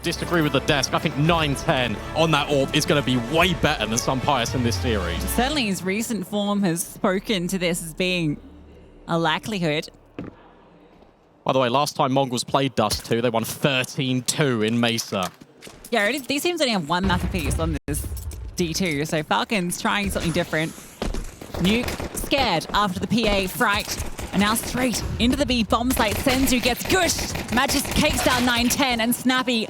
disagree with the desk. I think 9-10 on that AWP is going to be way better than Sunpius in this series. Certainly his recent form has spoken to this as being a likelihood. By the way, last time Mongols played Dust2, they won 13-2 in Mesa. Yeah, these teams only have one map apiece on this D2, so Falcons trying something different. Nuke scared after the PA fright, and now straight into the B bomb site. Senzu gets gushed. Magis cakes down 9-10, and Snappy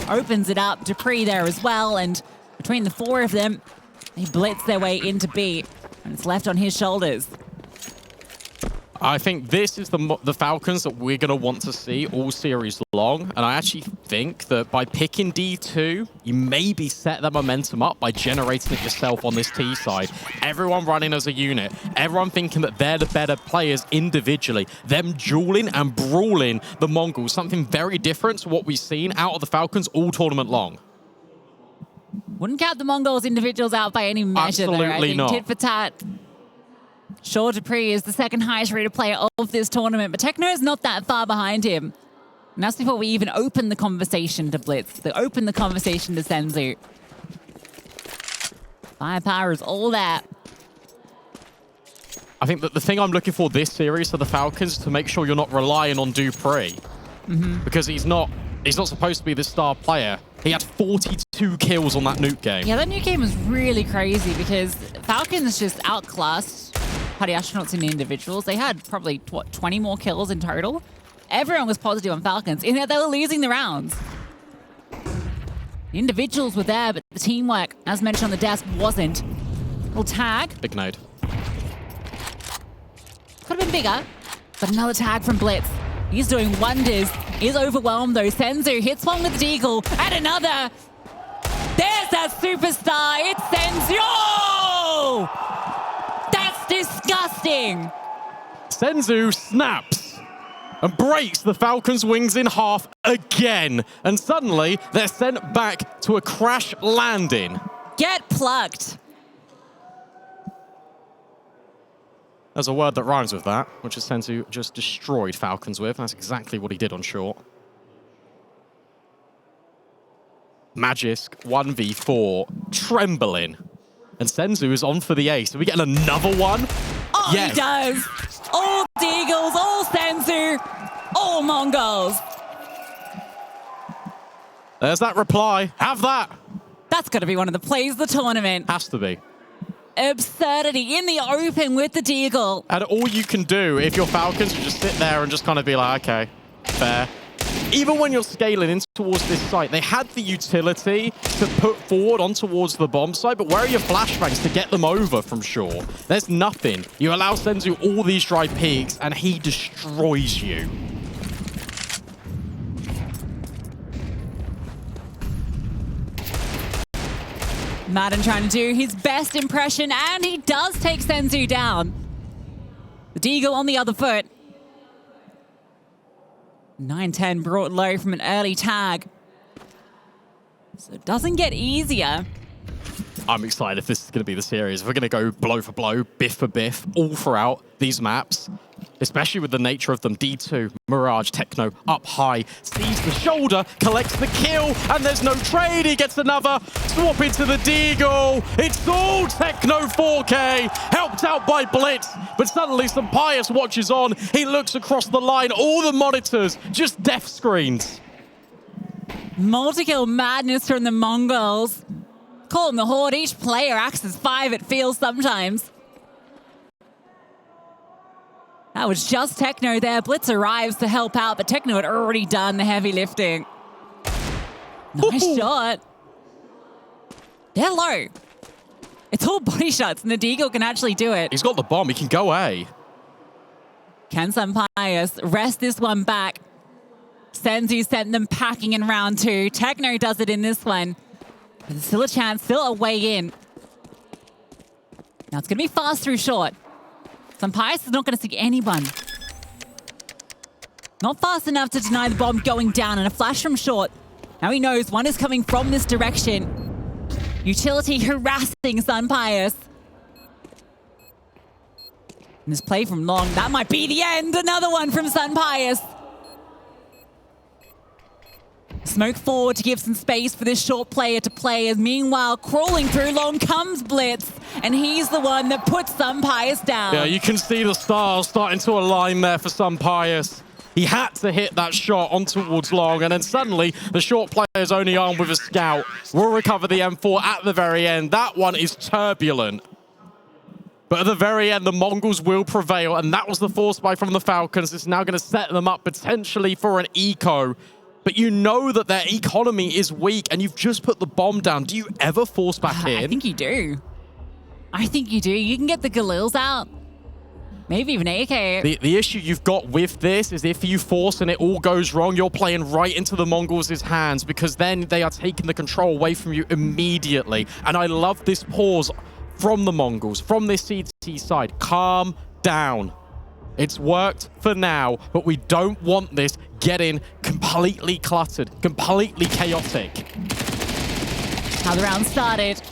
opens it up. Dupree there as well, and between the four of them, they blitz their way into B, and it's left on his shoulders. I think this is the Falcons that we're going to want to see all series long. And I actually think that by picking D2, you maybe set that momentum up by generating it yourself on this T side. Everyone running as a unit. Everyone thinking that they're the better players individually. Them dueling and brawling the Mongols. Something very different to what we've seen out of the Falcons all tournament long. Wouldn't count the Mongols individuals out by any measure, though. I think not. Tit for tat. Sure, Dupree is the second highest rated player of this tournament, but Techno is not that far behind him. And that's before we even open the conversation to Blitz, to open the conversation to Senzu. Firepower is all that. I think that the thing I'm looking for this series for the Falcons is to make sure you're not relying on Dupree. Because he's not supposed to be the star player. He had 42 kills on that nuke game. Yeah, that nuke game was really crazy because Falcons just outclassed Party Astronauts in the individuals. They had probably, what, 20 more kills in total? Everyone was positive on Falcons, in that they were losing the rounds. The individuals were there, but the teamwork, as mentioned on the desk, wasn't. Little tag. Big nade. Could have been bigger, but another tag from Blitz. He's doing wonders. He's overwhelmed, though. Senzu hits one with Deagle, and another. There's that superstar. It's Senzu. Oh! That's disgusting. Senzu snaps and breaks the Falcons' wings in half again. And suddenly, they're sent back to a crash landing. Get plucked. There's a word that rhymes with that, which is Senzu just destroyed Falcons with. That's exactly what he did on short. Magisk 1v4, trembling. And Senzu is on for the ace. Are we getting another one? Oh, yes. He does. All Deagles, all Senzu, all Mongols. There's that reply. Have that. That's got to be one of the plays of the tournament. Has to be. Absurdity in the open with the Deagle. And all you can do if you're Falcons, you just sit there and just kind of be like, okay, fair. Even when you're scaling in towards this site, they had the utility to put forward on towards the bomb site, but where are your flashbangs to get them over from shore? There's nothing. You allow Senzu all these dry peaks, and he destroys you. Madden trying to do his best impression, and he does take Senzu down. The Deagle on the other foot. 9-10 brought low from an early tag. So it doesn't get easier. I'm excited if this is going to be the series. If we're going to go blow for blow, biff for biff, all throughout these maps, especially with the nature of them. D2, Mirage, Techno, up high, sees the shoulder, collects the kill, and there's no trade. He gets another swap into the Deagle. It's all Techno 4K, helped out by Blitz, but suddenly some Pius watches on. He looks across the line, all the monitors, just death screens. Multi-kill madness from the Mongols. Call them the Horde. Each player acts as 5, it feels sometimes. That was just Techno there. Blitz arrives to help out, but Techno had already done the heavy lifting. Nice shot. They're low. It's all body shots, and the Deagle can actually do it. He's got the bomb. He can go A. Can Sunpius wrest this one back? Senzu sent them packing in round 2. Techno does it in this one. But there's still a chance, still a way in. Now it's going to be fast through short. Sunpius is not going to see anyone. Not fast enough to deny the bomb going down, and a flash from short. Now he knows one is coming from this direction. Utility harassing Sunpius. And this play from long, that might be the end. Another one from Sunpius. Smoke forward to give some space for this short player to play, as meanwhile, crawling through long comes Blitz, and he's the one that puts Sunpius down. Yeah, you can see the stars starting to align there for Sunpius. He had to hit that shot on towards long, and then suddenly the short player's only armed with a scout will recover the M4 at the very end. That one is turbulent. But at the very end, the Mongols will prevail, and that was the force buy from the Falcons. It's now going to set them up potentially for an eco. But you know that their economy is weak, and you've just put the bomb down. Do you ever force back in? I think you do. I think you do. You can get the Galils out. Maybe even AK. The issue you've got with this is if you force and it all goes wrong, you're playing right into the Mongols' hands, because then they are taking the control away from you immediately. And I love this pause from the Mongols, from this CT side. Calm down. It's worked for now, but we don't want this getting completely cluttered, completely chaotic. How the round started.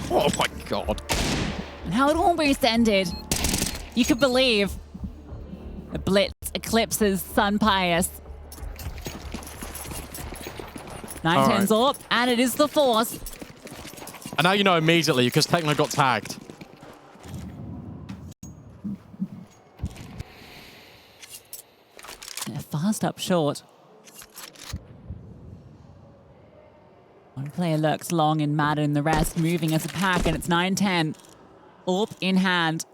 Oh my God. And how it almost ended. You could believe the Blitz eclipses Sunpius. 9-10's up, and it is the force. And now you know immediately, because Techno got tagged. Yeah, fast up short. One player lurks long in Madden, the rest moving as a pack, and it's 9-10. AWP in hand.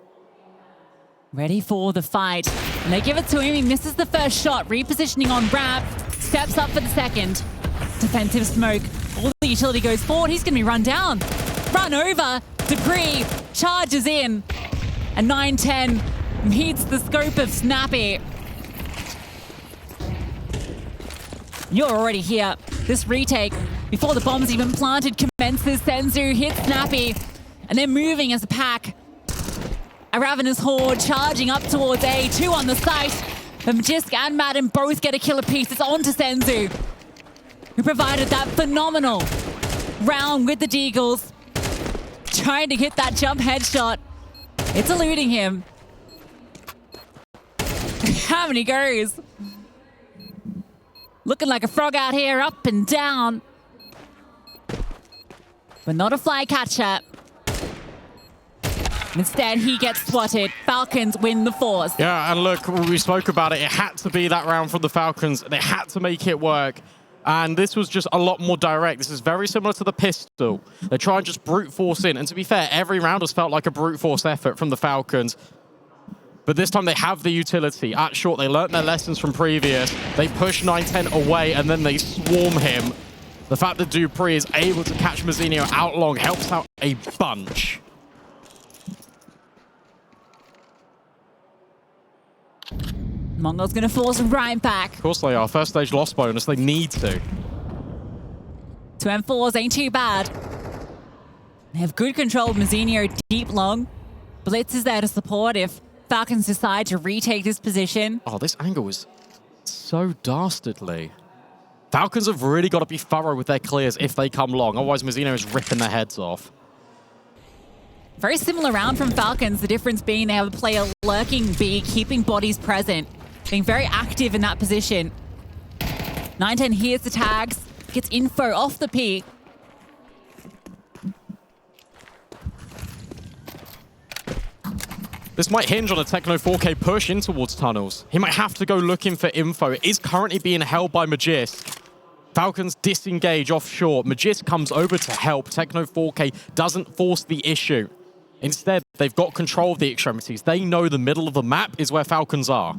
Ready for the fight. And they give it to him. He misses the first shot. Repositioning on ramp. Steps up for the second. Defensive smoke. All the utility goes forward. He's going to be run down. Run over. Debris charges in. And 9-10 meets the scope of Snappy. You're already here. This retake, before the bomb's even planted, commences. Senzu hits Snappy. And they're moving as a pack. A Ravenous Horde charging up towards A. Two on the site. But Magisk and Madden both get a killer piece. It's on to Senzu, who provided that phenomenal round with the Deagles. Trying to hit that jump headshot. It's eluding him. How many goes? Looking like a frog out here, up and down. But not a fly catcher. Instead, he gets swatted. Falcons win the force. Yeah, and look, we spoke about it. It had to be that round from the Falcons. They had to make it work. And this was just a lot more direct. This is very similar to the pistol. They try and just brute force in. And to be fair, every round has felt like a brute force effort from the Falcons. But this time they have the utility. At short, they learnt their lessons from previous. They push 9-10 away, and then they swarm him. The fact that Dupree is able to catch Mazzinho out long helps out a bunch. Mongols going to force right back. Of course they are. First stage loss bonus. They need to. 2 M4s ain't too bad. They have good control of Mazzinho deep long. Blitz is there to support if Falcons decide to retake this position. Oh, this angle is so dastardly. Falcons have really got to be thorough with their clears if they come long. Otherwise, Mazzinho is ripping their heads off. Very similar round from Falcons. The difference being they have a player lurking B, keeping bodies present, being very active in that position. 9-10 hears the tags, gets info off the P. This might hinge on a Techno 4K push in towards tunnels. He might have to go looking for info. It is currently being held by Magisk. Falcons disengage offshore. Magisk comes over to help. Techno 4K doesn't force the issue. Instead, they've got control of the extremities. They know the middle of the map is where Falcons are.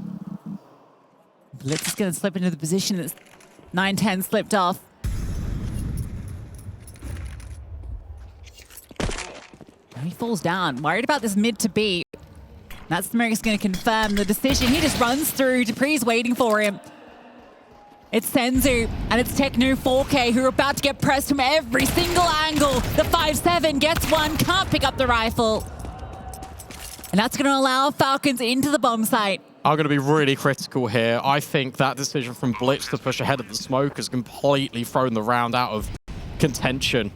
Blitz is going to slip into the position that 9-10 slipped off. Now he falls down. Worried about this mid to B. That smoke is going to confirm the decision. He just runs through. Dupree's waiting for him. It's Senzu and it's Techno 4K who are about to get pressed from every single angle. The 5-7 gets one, can't pick up the rifle. And that's going to allow Falcons into the bomb site. I'm going to be really critical here. I think that decision from Blitz to push ahead of the smoke has completely thrown the round out of contention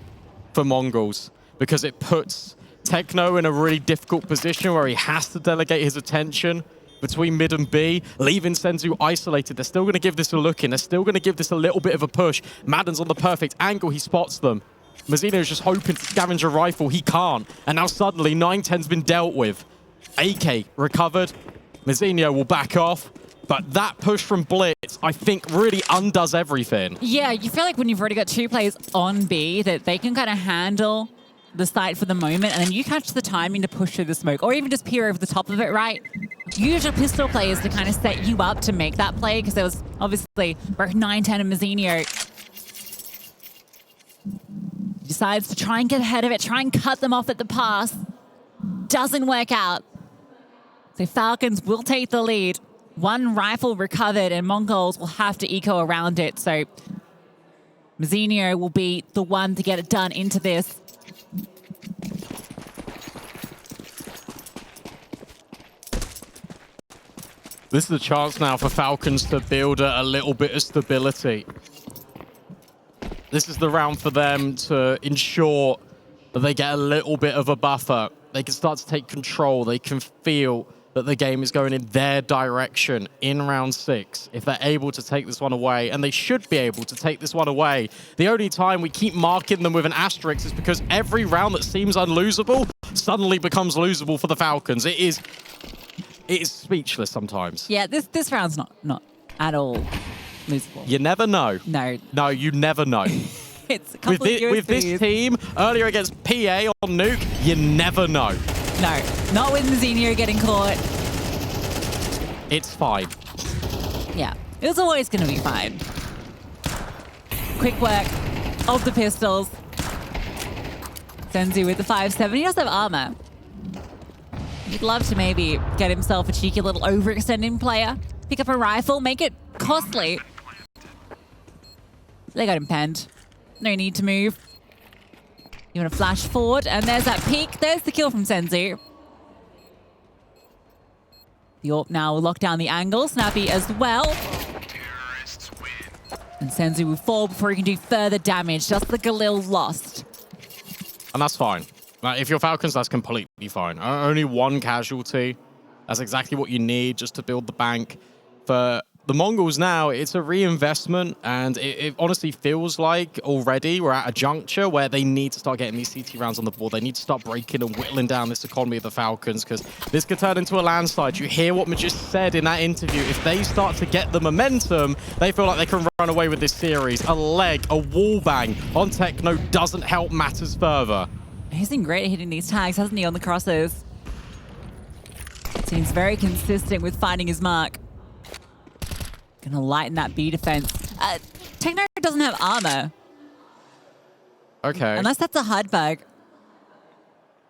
for Mongols, because it puts Techno in a really difficult position where he has to delegate his attention between mid and B, leaving Senzu isolated. They're still going to give this a look in. They're still going to give this a little bit of a push. Madden's on the perfect angle. He spots them. Mazzino's just hoping to scavenge a rifle. He can't. And now suddenly 910's been dealt with. AK recovered. Mazzino will back off. But that push from Blitz, I think, really undoes everything. Yeah, you feel like when you've already got 2 players on B, that they can kind of handle the site for the moment, and then you catch the timing to push through the smoke, or even just peer over the top of it, right? Use your pistol players to kind of set you up to make that play, because there was obviously both 910 and Mazzino. He decides to try and get ahead of it, try and cut them off at the pass. Doesn't work out. So Falcons will take the lead. 1 rifle recovered, and Mongols will have to eco around it. So Mazzino will be the one to get it done into this. This is a chance now for Falcons to build a little bit of stability. This is the round for them to ensure that they get a little bit of a buffer. They can start to take control. They can feel that the game is going in their direction in round 6 if they're able to take this one away, and they should be able to take this one away. The only time we keep marking them with an asterisk is because every round that seems unlosable suddenly becomes losable for the Falcons. It is speechless sometimes. Yeah, this round's not at all losable. You never know. No, you never know. It's a couple of with this team earlier against PA on Nuke, you never know. No, not with Mazzino getting caught. It's fine. Yeah, it was always going to be fine. Quick work of the pistols. Senzu with the 5.7. He does have armor. He'd love to maybe get himself a cheeky little overextending player. Pick up a rifle, make it costly. They got him penned. No need to move. You want to flash forward, and there's that peek. There's the kill from Senzu. The AWP now will lock down the angle. Snappy as well. And Senzu will fall before he can do further damage. Just the Galil lost. And that's fine. Like, if you're Falcons, that's completely fine. Only 1 casualty. That's exactly what you need just to build the bank. For the Mongols now, it's a reinvestment, and it honestly feels like already we're at a juncture where they need to start getting these CT rounds on the board. They need to start breaking and whittling down this economy of the Falcons, because this could turn into a landslide. You hear what Magis said in that interview. If they start to get the momentum, they feel like they can run away with this series. A leg, a wall bang on Techno doesn't help matters further. He's been great at hitting these tags, hasn't he, on the crosses? Seems very consistent with finding his mark. Gonna lighten that B defense. Techno doesn't have armor. Okay. Unless that's a HUD bug.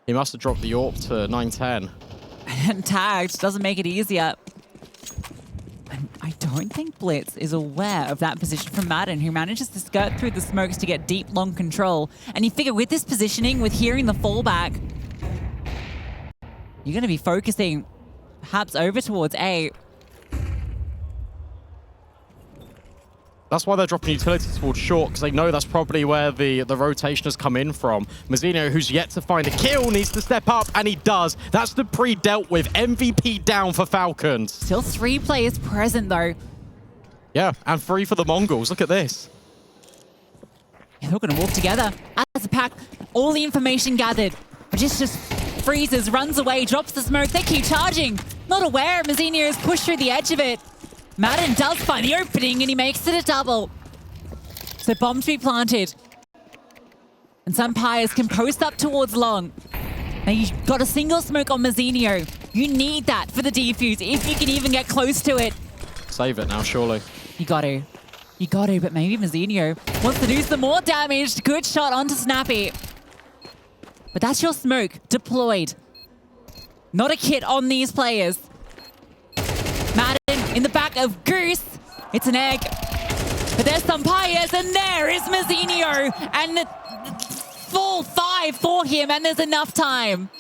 He must have dropped the AWP to 910. And tagged doesn't make it easier. And I don't think Blitz is aware of that position from Madden, who manages to skirt through the smokes to get deep, long control. And you figure with this positioning, with hearing the fallback, you're going to be focusing perhaps over towards A. That's why they're dropping utilities towards short, because they know that's probably where the rotation has come in from. Mazzino, who's yet to find a kill, needs to step up, and he does. That's the pre-dealt with. MVP down for Falcons. Still 3 players present, though. Yeah, and 3 for the Mongols. Look at this. Yeah, they're going to walk together as a pack. All the information gathered. Just freezes, runs away, drops the smoke. They keep charging. Not aware Mazzino has pushed through the edge of it. Madden does find the opening, and he makes it a double. So bombs be planted. And some Pyres can post up towards long. Now you've got a single smoke on Mazzino. You need that for the defuse, if you can even get close to it. Save it now, surely. You got to. You got to, but maybe Mazzino wants to do some more damage. Good shot onto Snappy. But that's your smoke deployed. Not a kit on these players. Madden in the back of Goose. It's an egg. But there's some Pyres, and there is Mazzino. And full 5 for him, and there's enough time.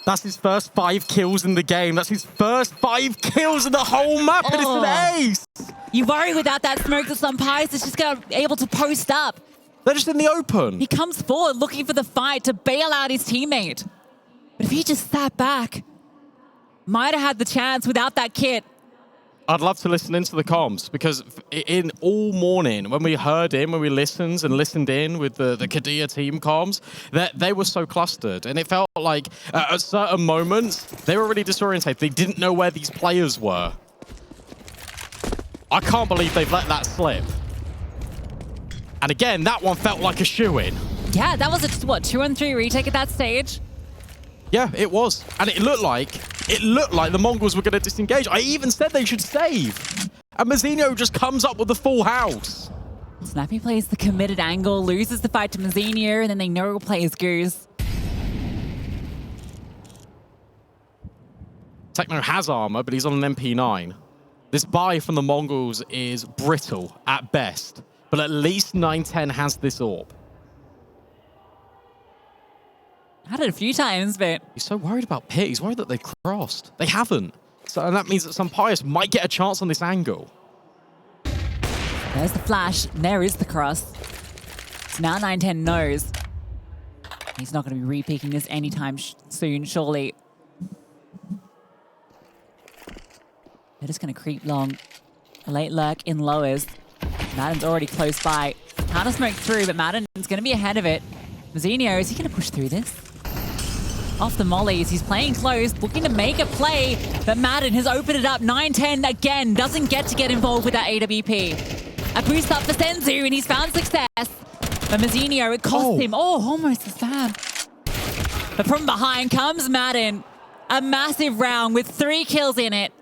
That's his first 5 kills in the game. That's his first 5 kills in the whole map, and it's an ace. You worry without that smoke that some Pyres is just able to post up. They're just in the open. He comes forward looking for the fight to bail out his teammate. But if he just sat back, might have had the chance without that kit. I'd love to listen into the comms because in all morning, when we heard in, when we listened in with the Kadia team comms, they were so clustered. And it felt like at certain moments, they were really disorientated. They didn't know where these players were. I can't believe they've let that slip. And again, that one felt like a shoo-in. Yeah, that was a, what, 2-on-3 retake at that stage? Yeah, it was. And it looked like the Mongols were going to disengage. I even said they should save. And Mazzinho just comes up with the full house. Snappy plays the committed angle, loses the fight to Mazzinho, and then they no plays Goose. Techno has armor, but he's on an MP9. This buy from the Mongols is brittle at best, but at least 910 has this orb. Had it a few times, but... He's so worried about Pit. He's worried that they crossed. They haven't. So and that means that some Pius might get a chance on this angle. There's the flash. There is the cross. So now 910 knows. He's not going to be re-peeking this anytime soon, surely. They're just going to creep long. A late lurk in lowers. Madden's already close by. Counter smoke through, but Madden is going to be ahead of it. Mazzinho, is he going to push through this? Off the mollies, he's playing close, looking to make a play, but Madden has opened it up. 910 again, doesn't get involved with that AWP. A boost up for Senzu, and he's found success. But Mazzinho, it cost him. Oh, almost a stab. But from behind comes Madden. A massive round with 3 kills in it.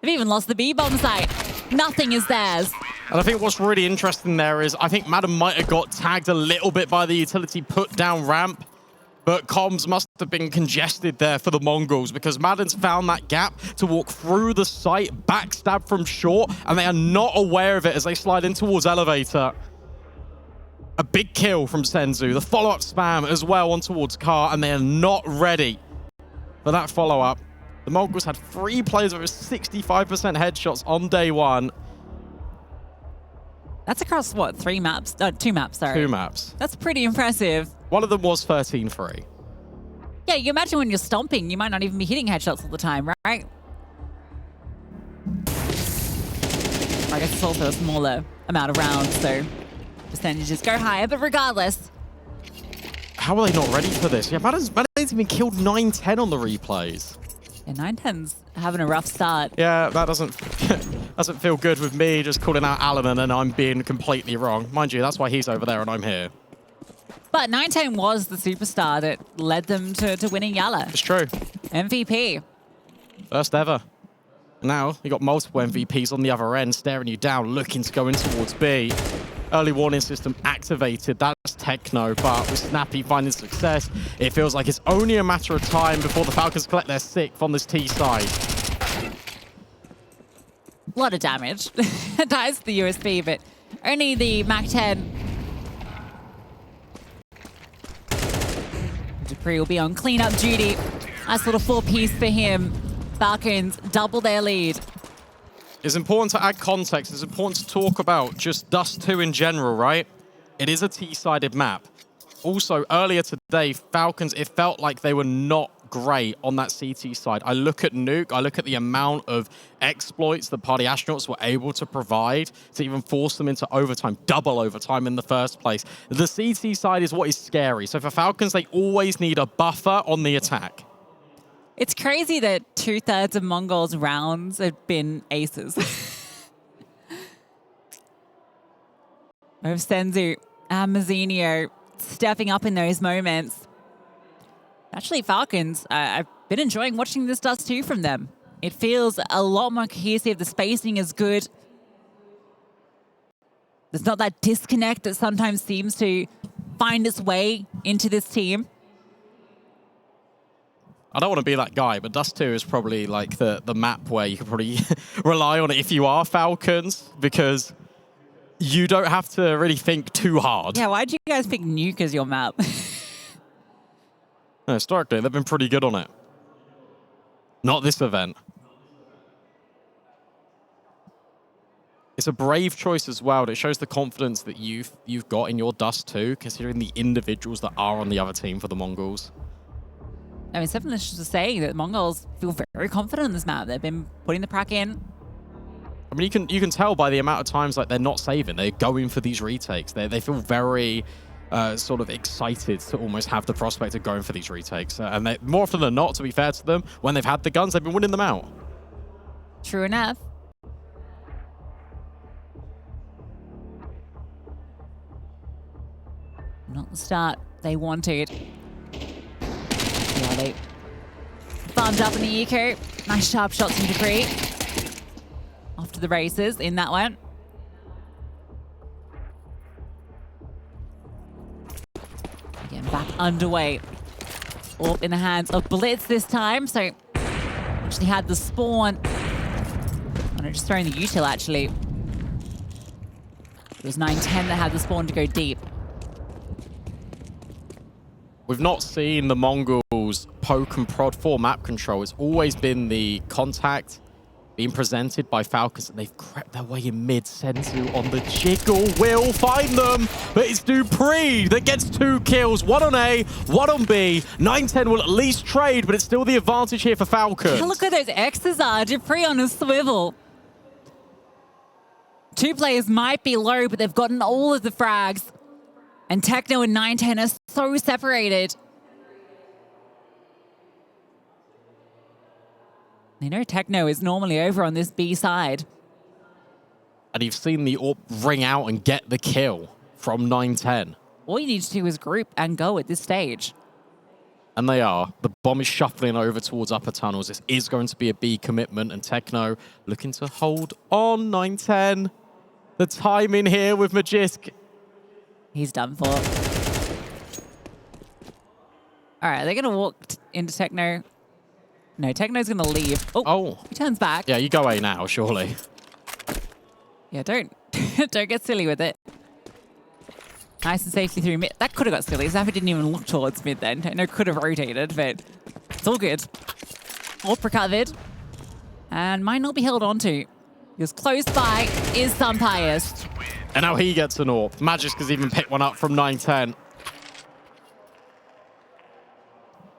They've even lost the B-bomb site. Nothing is theirs. And I think what's really interesting there is I think Madden might have got tagged a little bit by the utility put down ramp, but comms must have been congested there for the Mongols because Madden's found that gap to walk through the site, backstab from short, and they are not aware of it as they slide in towards elevator. A big kill from Senzu, the follow-up spam as well on towards Car, and they are not ready for that follow-up. The Mongols had 3 players over 65% headshots on day 1. That's across, what, 3 maps? 2 maps, sorry. 2 maps. That's pretty impressive. One of them was 13-3. Yeah, you imagine when you're stomping, you might not even be hitting headshots all the time, right? I guess it's also a smaller amount of rounds, so percentages go higher, but regardless. How are they not ready for this? Yeah, Madden's even killed 910 on the replays. Yeah, 910's having a rough start. Yeah, that doesn't feel good with me just calling out Alan and I'm being completely wrong. Mind you, that's why he's over there and I'm here. But 910 was the superstar that led them to winning Yala. It's true. MVP. First ever. Now, you got multiple MVPs on the other end staring you down, looking to go in towards B. Early warning system activated. That's Techno, but with Snappy finding success, it feels like it's only a matter of time before the Falcons collect their 6th on this T side. A lot of damage. Dies to the USB, but only the MAC-10. Dupree will be on cleanup duty. Nice little 4-piece for him. Falcons double their lead. It's important to add context. It's important to talk about just Dust2 in general, right? It is a T-sided map. Also, earlier today, Falcons, it felt like they were not great on that CT side. I look at Nuke, I look at the amount of exploits that Party Astronauts were able to provide to even force them into overtime, double overtime in the first place. The CT side is what is scary. So for Falcons, they always need a buffer on the attack. It's crazy that 2/3 of Mongol's rounds have been aces. Of Senzu and Mazzinho stepping up in those moments. Actually, Falcons, I've been enjoying watching this Dust2 from them. It feels a lot more cohesive. The spacing is good. There's not that disconnect that sometimes seems to find its way into this team. I don't want to be that guy, but Dust2 is probably like the map where you can probably rely on it if you are Falcons, because you don't have to really think too hard. Yeah, why'd you guys pick Nuke as your map? No, historically, they've been pretty good on it. Not this event. It's a brave choice as well. It shows the confidence that you've got in your Dust2, considering the individuals that are on the other team for the Mongols. I mean, Seven is just saying that Mongols feel very confident in this map. They've been putting the prac in. I mean, you can tell by the amount of times like they're not saving. They're going for these retakes. They feel very sort of excited to almost have the prospect of going for these retakes. And they, more often than not, to be fair to them, when they've had the guns, they've been winning them out. True enough. Not the start they wanted. Yeah, they farmed up in the eco. Nice sharp shots from Decree. Off to the races in that one. Again, back underway. All in the hands of Blitz this time. So actually had the spawn. Oh no, just throwing the util actually. It was 9-10 that had the spawn to go deep. We've not seen the Mongols poke and prod for map control. It's always been the contact being presented by Falcons, and they've crept their way in mid. Senzu on the jiggle will find them, but it's Dupree that gets 2 kills. 1 on A, 1 on B. 9-10 will at least trade, but it's still the advantage here for Falcons. Look at those X's are. Dupree on a swivel. 2 players might be low, but they've gotten all of the frags. And Techno and 9-10 are so separated. They know Techno is normally over on this B side. And you've seen the AWP ring out and get the kill from 9-10. All you need to do is group and go at this stage. And they are. The bomb is shuffling over towards upper tunnels. This is going to be a B commitment, and Techno looking to hold on. 9-10. The timing here with Magisk. He's done for. All right, they're going to walk into Techno. No, Techno's going to leave. Oh, he turns back. Yeah, you go A now, surely. Yeah, don't get silly with it. Nice and safely through mid. That could have got silly. Zappy didn't even look towards mid then. Techno could have rotated, but it's all good. All recovered. And might not be held onto. Because close by is Sunpius. And now he gets an AWP. Magisk has even picked one up from 9-10.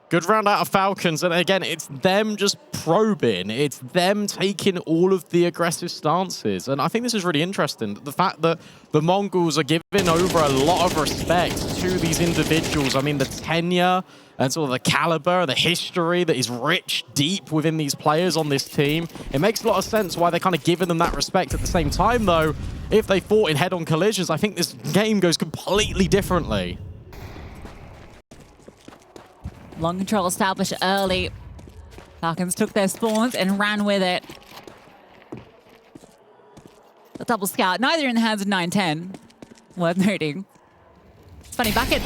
Good round out of Falcons. And again, it's them just probing. It's them taking all of the aggressive stances. And I think this is really interesting. The fact that the Mongols are giving over a lot of respect to these individuals. I mean, the tenure and sort of the caliber, the history that is rich, deep within these players on this team. It makes a lot of sense why they're kind of giving them that respect. At the same time, though, if they fought in head-on collisions, I think this game goes completely differently. Long control established early. Falcons took their spawns and ran with it. The double scout, neither in the hands of 9-10. Worth noting. It's funny, back at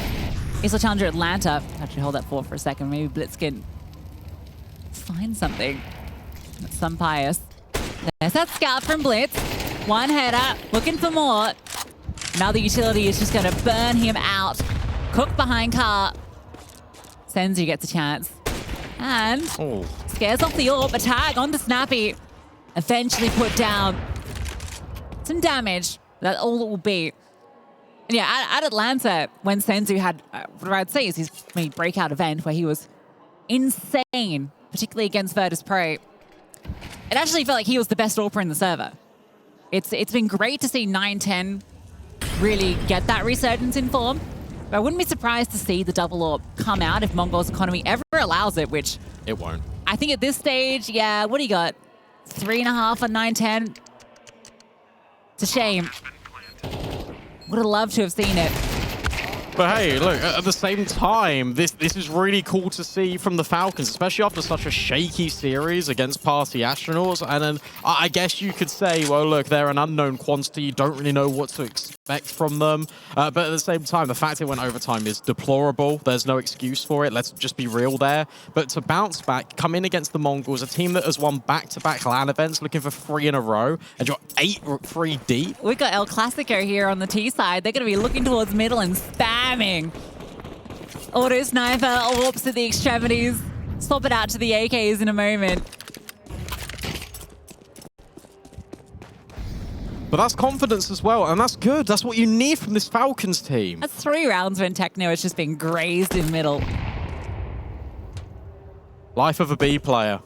ESL Challenger Atlanta, actually hold that for a second, maybe Blitz can find something. That's Sunpius. There's that scout from Blitz. One header, looking for more. Now the utility is just going to burn him out. Cook behind car. Senzu gets a chance. And scares off the AWP. A tag onto Snappy. Eventually put down. Some damage. That's all it will be. And yeah, at Atlanta, when Senzu had, what I'd say is his breakout event where he was insane, particularly against Virtus Pro. It actually felt like he was the best AWPer in the server. It's been great to see 9-10 really get that resurgence in form. But I wouldn't be surprised to see the double AWP come out if Mongol's economy ever allows it, which... It won't. I think at this stage, yeah, what do you got? 3.5 on 9-10? It's a shame. Would have loved to have seen it. But hey, look, at the same time, this is really cool to see from the Falcons, especially after such a shaky series against Party Astronauts. And then I guess you could say, well, look, they're an unknown quantity. You don't really know what to expect from them. But at the same time, the fact it went overtime is deplorable. There's no excuse for it. Let's just be real there. But to bounce back, come in against the Mongols, a team that has won back-to-back LAN events, looking for 3 in a row, and you're 8-3 deep. We've got El Clasico here on the T side. They're going to be looking towards middle and spamming. Auto sniper, AWPs at the extremities. Swap it out to the AKs in a moment. But that's confidence as well, and that's good. That's what you need from this Falcons team. That's 3 rounds when Techno has just been grazed in middle. Life of a B player.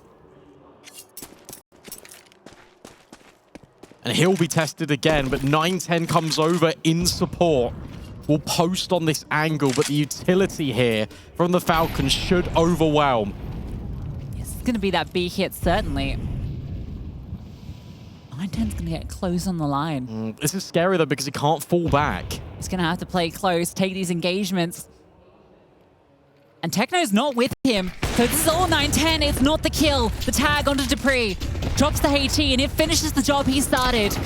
And he'll be tested again, but 910 comes over in support. Will post on this angle, but the utility here from the Falcons should overwhelm. Yes, it's going to be that B hit, certainly. 910's going to get close on the line. This is scary, though, because he can't fall back. He's going to have to play close, take these engagements. And Techno's not with him. So this is all 910. It's not the kill. The tag onto Dupree. Drops the HT, and it finishes the job he started.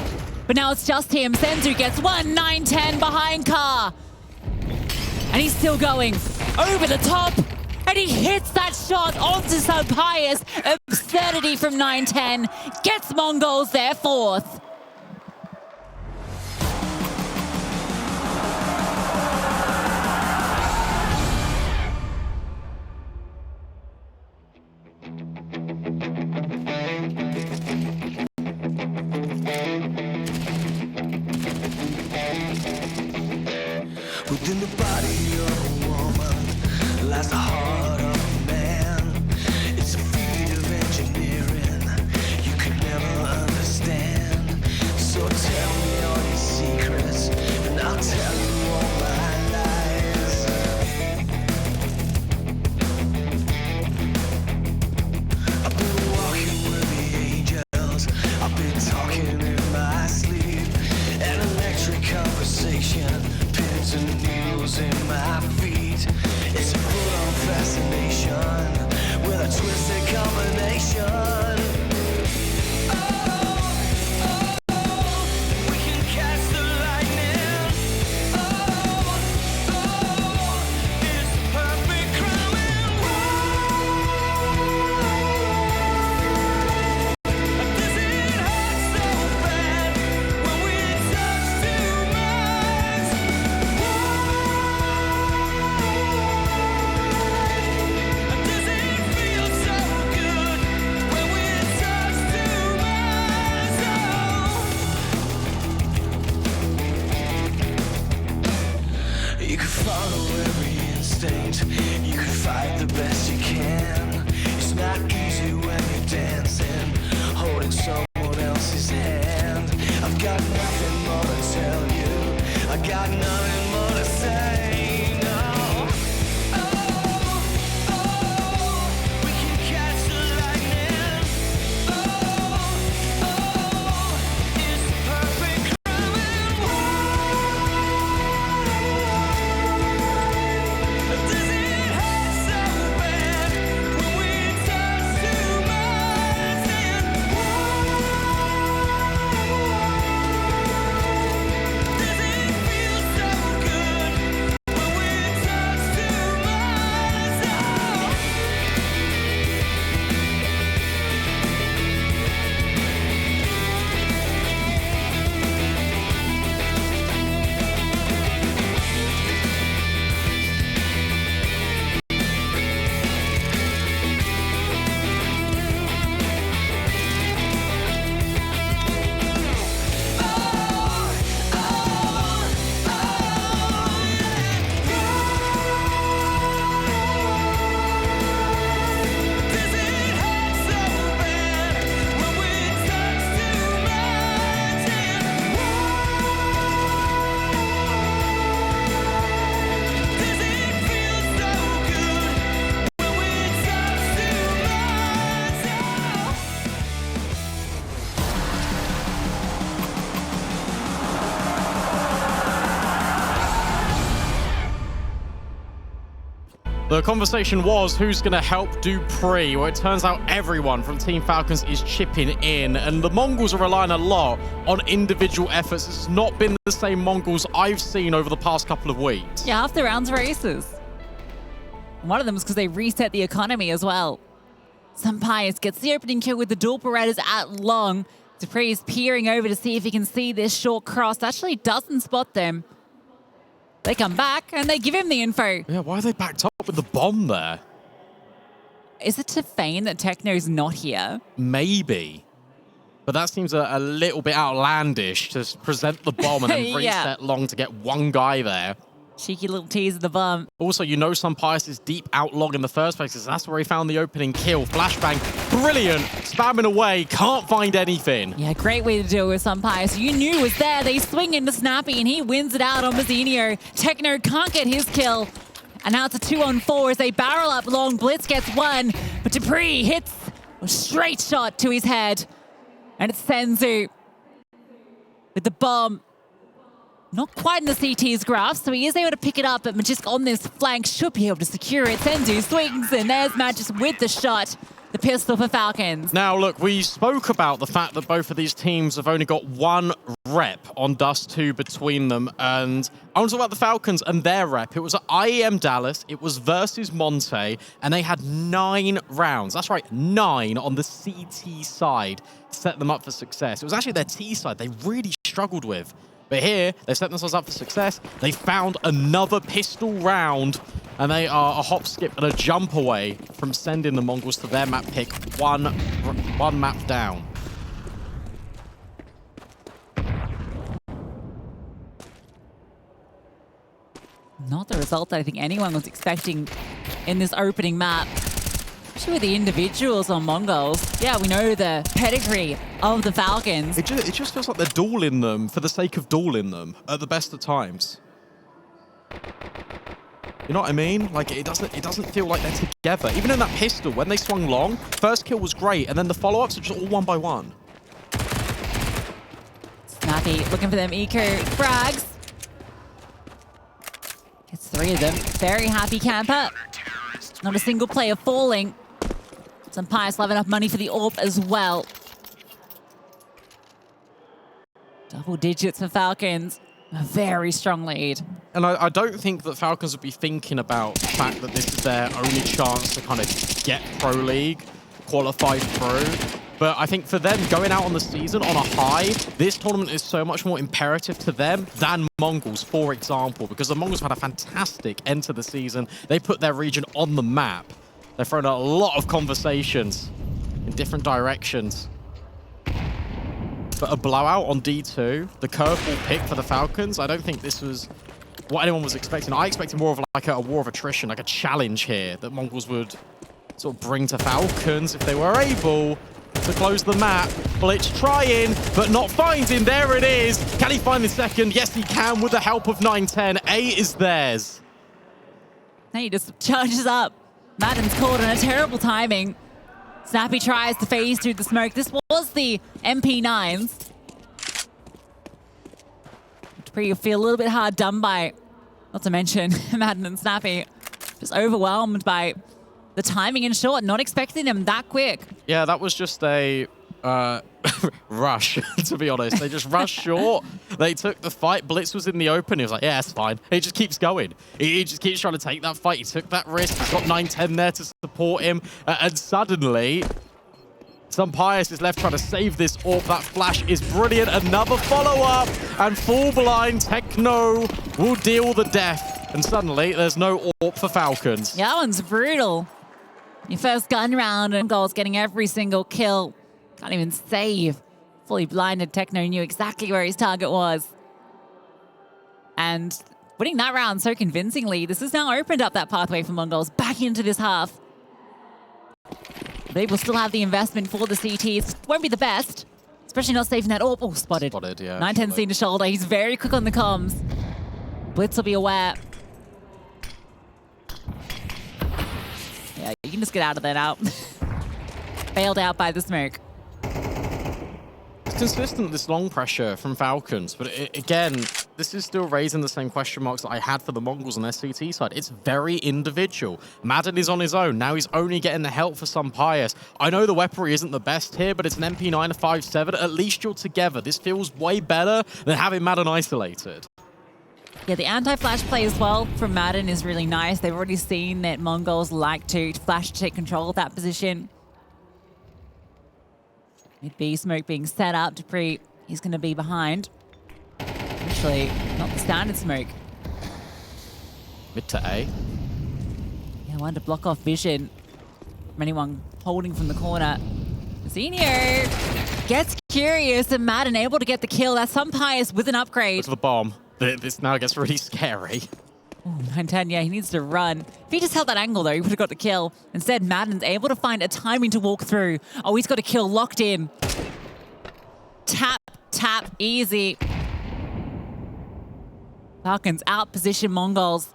But now it's just him. Senzu gets 1, 910 behind Car. And he's still going over the top. And he hits that shot onto Sampaio. Absurdity from 910. Gets Mongols their 4th. Within the body of a woman lies the heart of a man. It's a feat of engineering you could never understand. So tell me all your secrets, and I'll tell you all my lies. I've been walking with the angels, I've been talking in my sleep. An electric conversation, pins and needles in my feet. It's a full-on fascination with a twisted combination. We can catch the lightning. It's the perfect crime. Does it hurt so bad when we touch too much? Does it feel so good when we touch too much? You can follow every instinct, you can fight the best you can. It's not easy when you're dancing, holding someone else's hand. I've got nothing more to tell you, I got nothing more to say, no. We can catch the lightning. It's the perfect crime. Does it hurt so bad when we touch too much? Does it feel so good when we touch too much? Does it hurt so bad when we touch too much? Does it feel so good when we touch too The conversation was who's going to help Dupree. Well, it turns out everyone from Team Falcons is chipping in, and the Mongols are relying a lot on individual efforts. It's not been the same Mongols I've seen over the past couple of weeks. Yeah, half the rounds were aces. One of them was because they reset the economy as well. Sampaio gets the opening kill with the dual Berettas at long. Dupree is peering over to see if he can see this short cross. Actually doesn't spot them. They come back and they give him the info. Yeah, why are they backed up with the bomb there? Is it to feign that Techno's not here? Maybe. But that seems a little bit outlandish to present the bomb and then Yeah. reset long to get one guy there. Cheeky little tease of the bum. Also, you know Pius is deep out long in the first place, because that's where he found the opening kill. Flashbang, brilliant, spamming away, can't find anything. Yeah, great way to do it with Pius. You knew it was there. They swing into Snappy, and he wins it out on Mazinho. Techno can't get his kill. And now it's a 2-on-4 as they barrel up long. Blitz gets one, but Dupree hits a straight shot to his head. And it's Senzu with the bomb. Not quite in the CT's grasp, so he is able to pick it up, but Magisk on this flank should be able to secure it. Senzu swings, and there's Magisk with the shot. The pistol for Falcons. Now, look, we spoke about the fact that both of these teams have only got one rep on Dust2 between them, and I want to talk about the Falcons and their rep. It was at IEM Dallas, it was versus Monte, and they had 9 rounds. That's right, 9 on the CT side to set them up for success. It was actually their T side they really struggled with. But here, they set themselves up for success. They found another pistol round, and they are a hop, skip, and a jump away from sending the Mongols to their map pick, one map down. Not the result that I think anyone was expecting in this opening map. Especially with the individuals on Mongols. Yeah, we know the pedigree of the Falcons. It just feels like they're dueling them for the sake of dueling them at the best of times. You know what I mean? Like, it doesn't feel like they're together. Even in that pistol, when they swung long, first kill was great, and then the follow-ups are just all one by one. Snappy looking for them eco frags. Gets 3 of them. Very happy camper. Not a single player falling. Pius will have enough money for the AWP as well. Double digits for Falcons. A very strong lead. And I don't think that Falcons would be thinking about the fact that this is their only chance to kind of get Pro League, qualify through. But I think for them, going out on the season on a high, this tournament is so much more imperative to them than Mongols, for example, because the Mongols had a fantastic end to the season. They put their region on the map. They've thrown out a lot of conversations in different directions. But a blowout on D2, the curveball pick for the Falcons, I don't think this was what anyone was expecting. I expected more of like a war of attrition, like a challenge here that Mongols would sort of bring to Falcons if they were able to close the map. Blitz trying, but not finding. There it is. Can he find the second? Yes, he can with the help of 9-10. A is theirs. Now he just charges up. Madden's caught on a terrible timing. Snappy tries to phase through the smoke. This was the MP9s. Dupree will feel a little bit hard done by, not to mention Madden and Snappy, just overwhelmed by the timing in short, not expecting him that quick. Yeah, that was just a rush, to be honest. They just rushed short. They took the fight. Blitz was in the open. He was like, yeah, it's fine. He just keeps going. He just keeps trying to take that fight. He took that risk. He's got 9-10 there to support him. And suddenly, Pius is left trying to save this AWP. That flash is brilliant. Another follow-up. And full blind, Techno will deal the death. And suddenly, there's no AWP for Falcons. Yeah, that one's brutal. Your first gun round and goals, getting every single kill. Can't even save. Fully blinded, Techno knew exactly where his target was. And winning that round so convincingly, this has now opened up that pathway for Mongols back into this half. They will still have the investment for the CTs. Won't be the best, especially not saving that. Oh, spotted. Spotted, yeah. 9-10 seen to shoulder. He's very quick on the comms. Blitz will be aware. Yeah, you can just get out of there now. Bailed out by the smoke. It's consistent, this long pressure from Falcons, but again, this is still raising the same question marks that I had for the Mongols on their CT side. It's very individual. Madden is on his own. Now he's only getting the help for Pius. I know the weaponry isn't the best here, but it's an MP9, a 5.7. At least you're together. This feels way better than having Madden isolated. Yeah, the anti-flash play as well from Madden is really nice. They've already seen that Mongols like to flash to take control of that position. Mid B smoke being set up. Dupree, he's going to be behind. Actually, not the standard smoke. Mid to A. Yeah, wanted to block off vision from anyone holding from the corner. Zenio gets curious and Madden able to get the kill. That's Pius with an upgrade. Look at the bomb. This now gets really scary. Oh, 9-10, yeah, he needs to run. If he just held that angle, though, he would have got the kill. Instead, Madden's able to find a timing to walk through. Oh, he's got a kill locked in. Tap, tap, easy. Falcons outposition Mongols.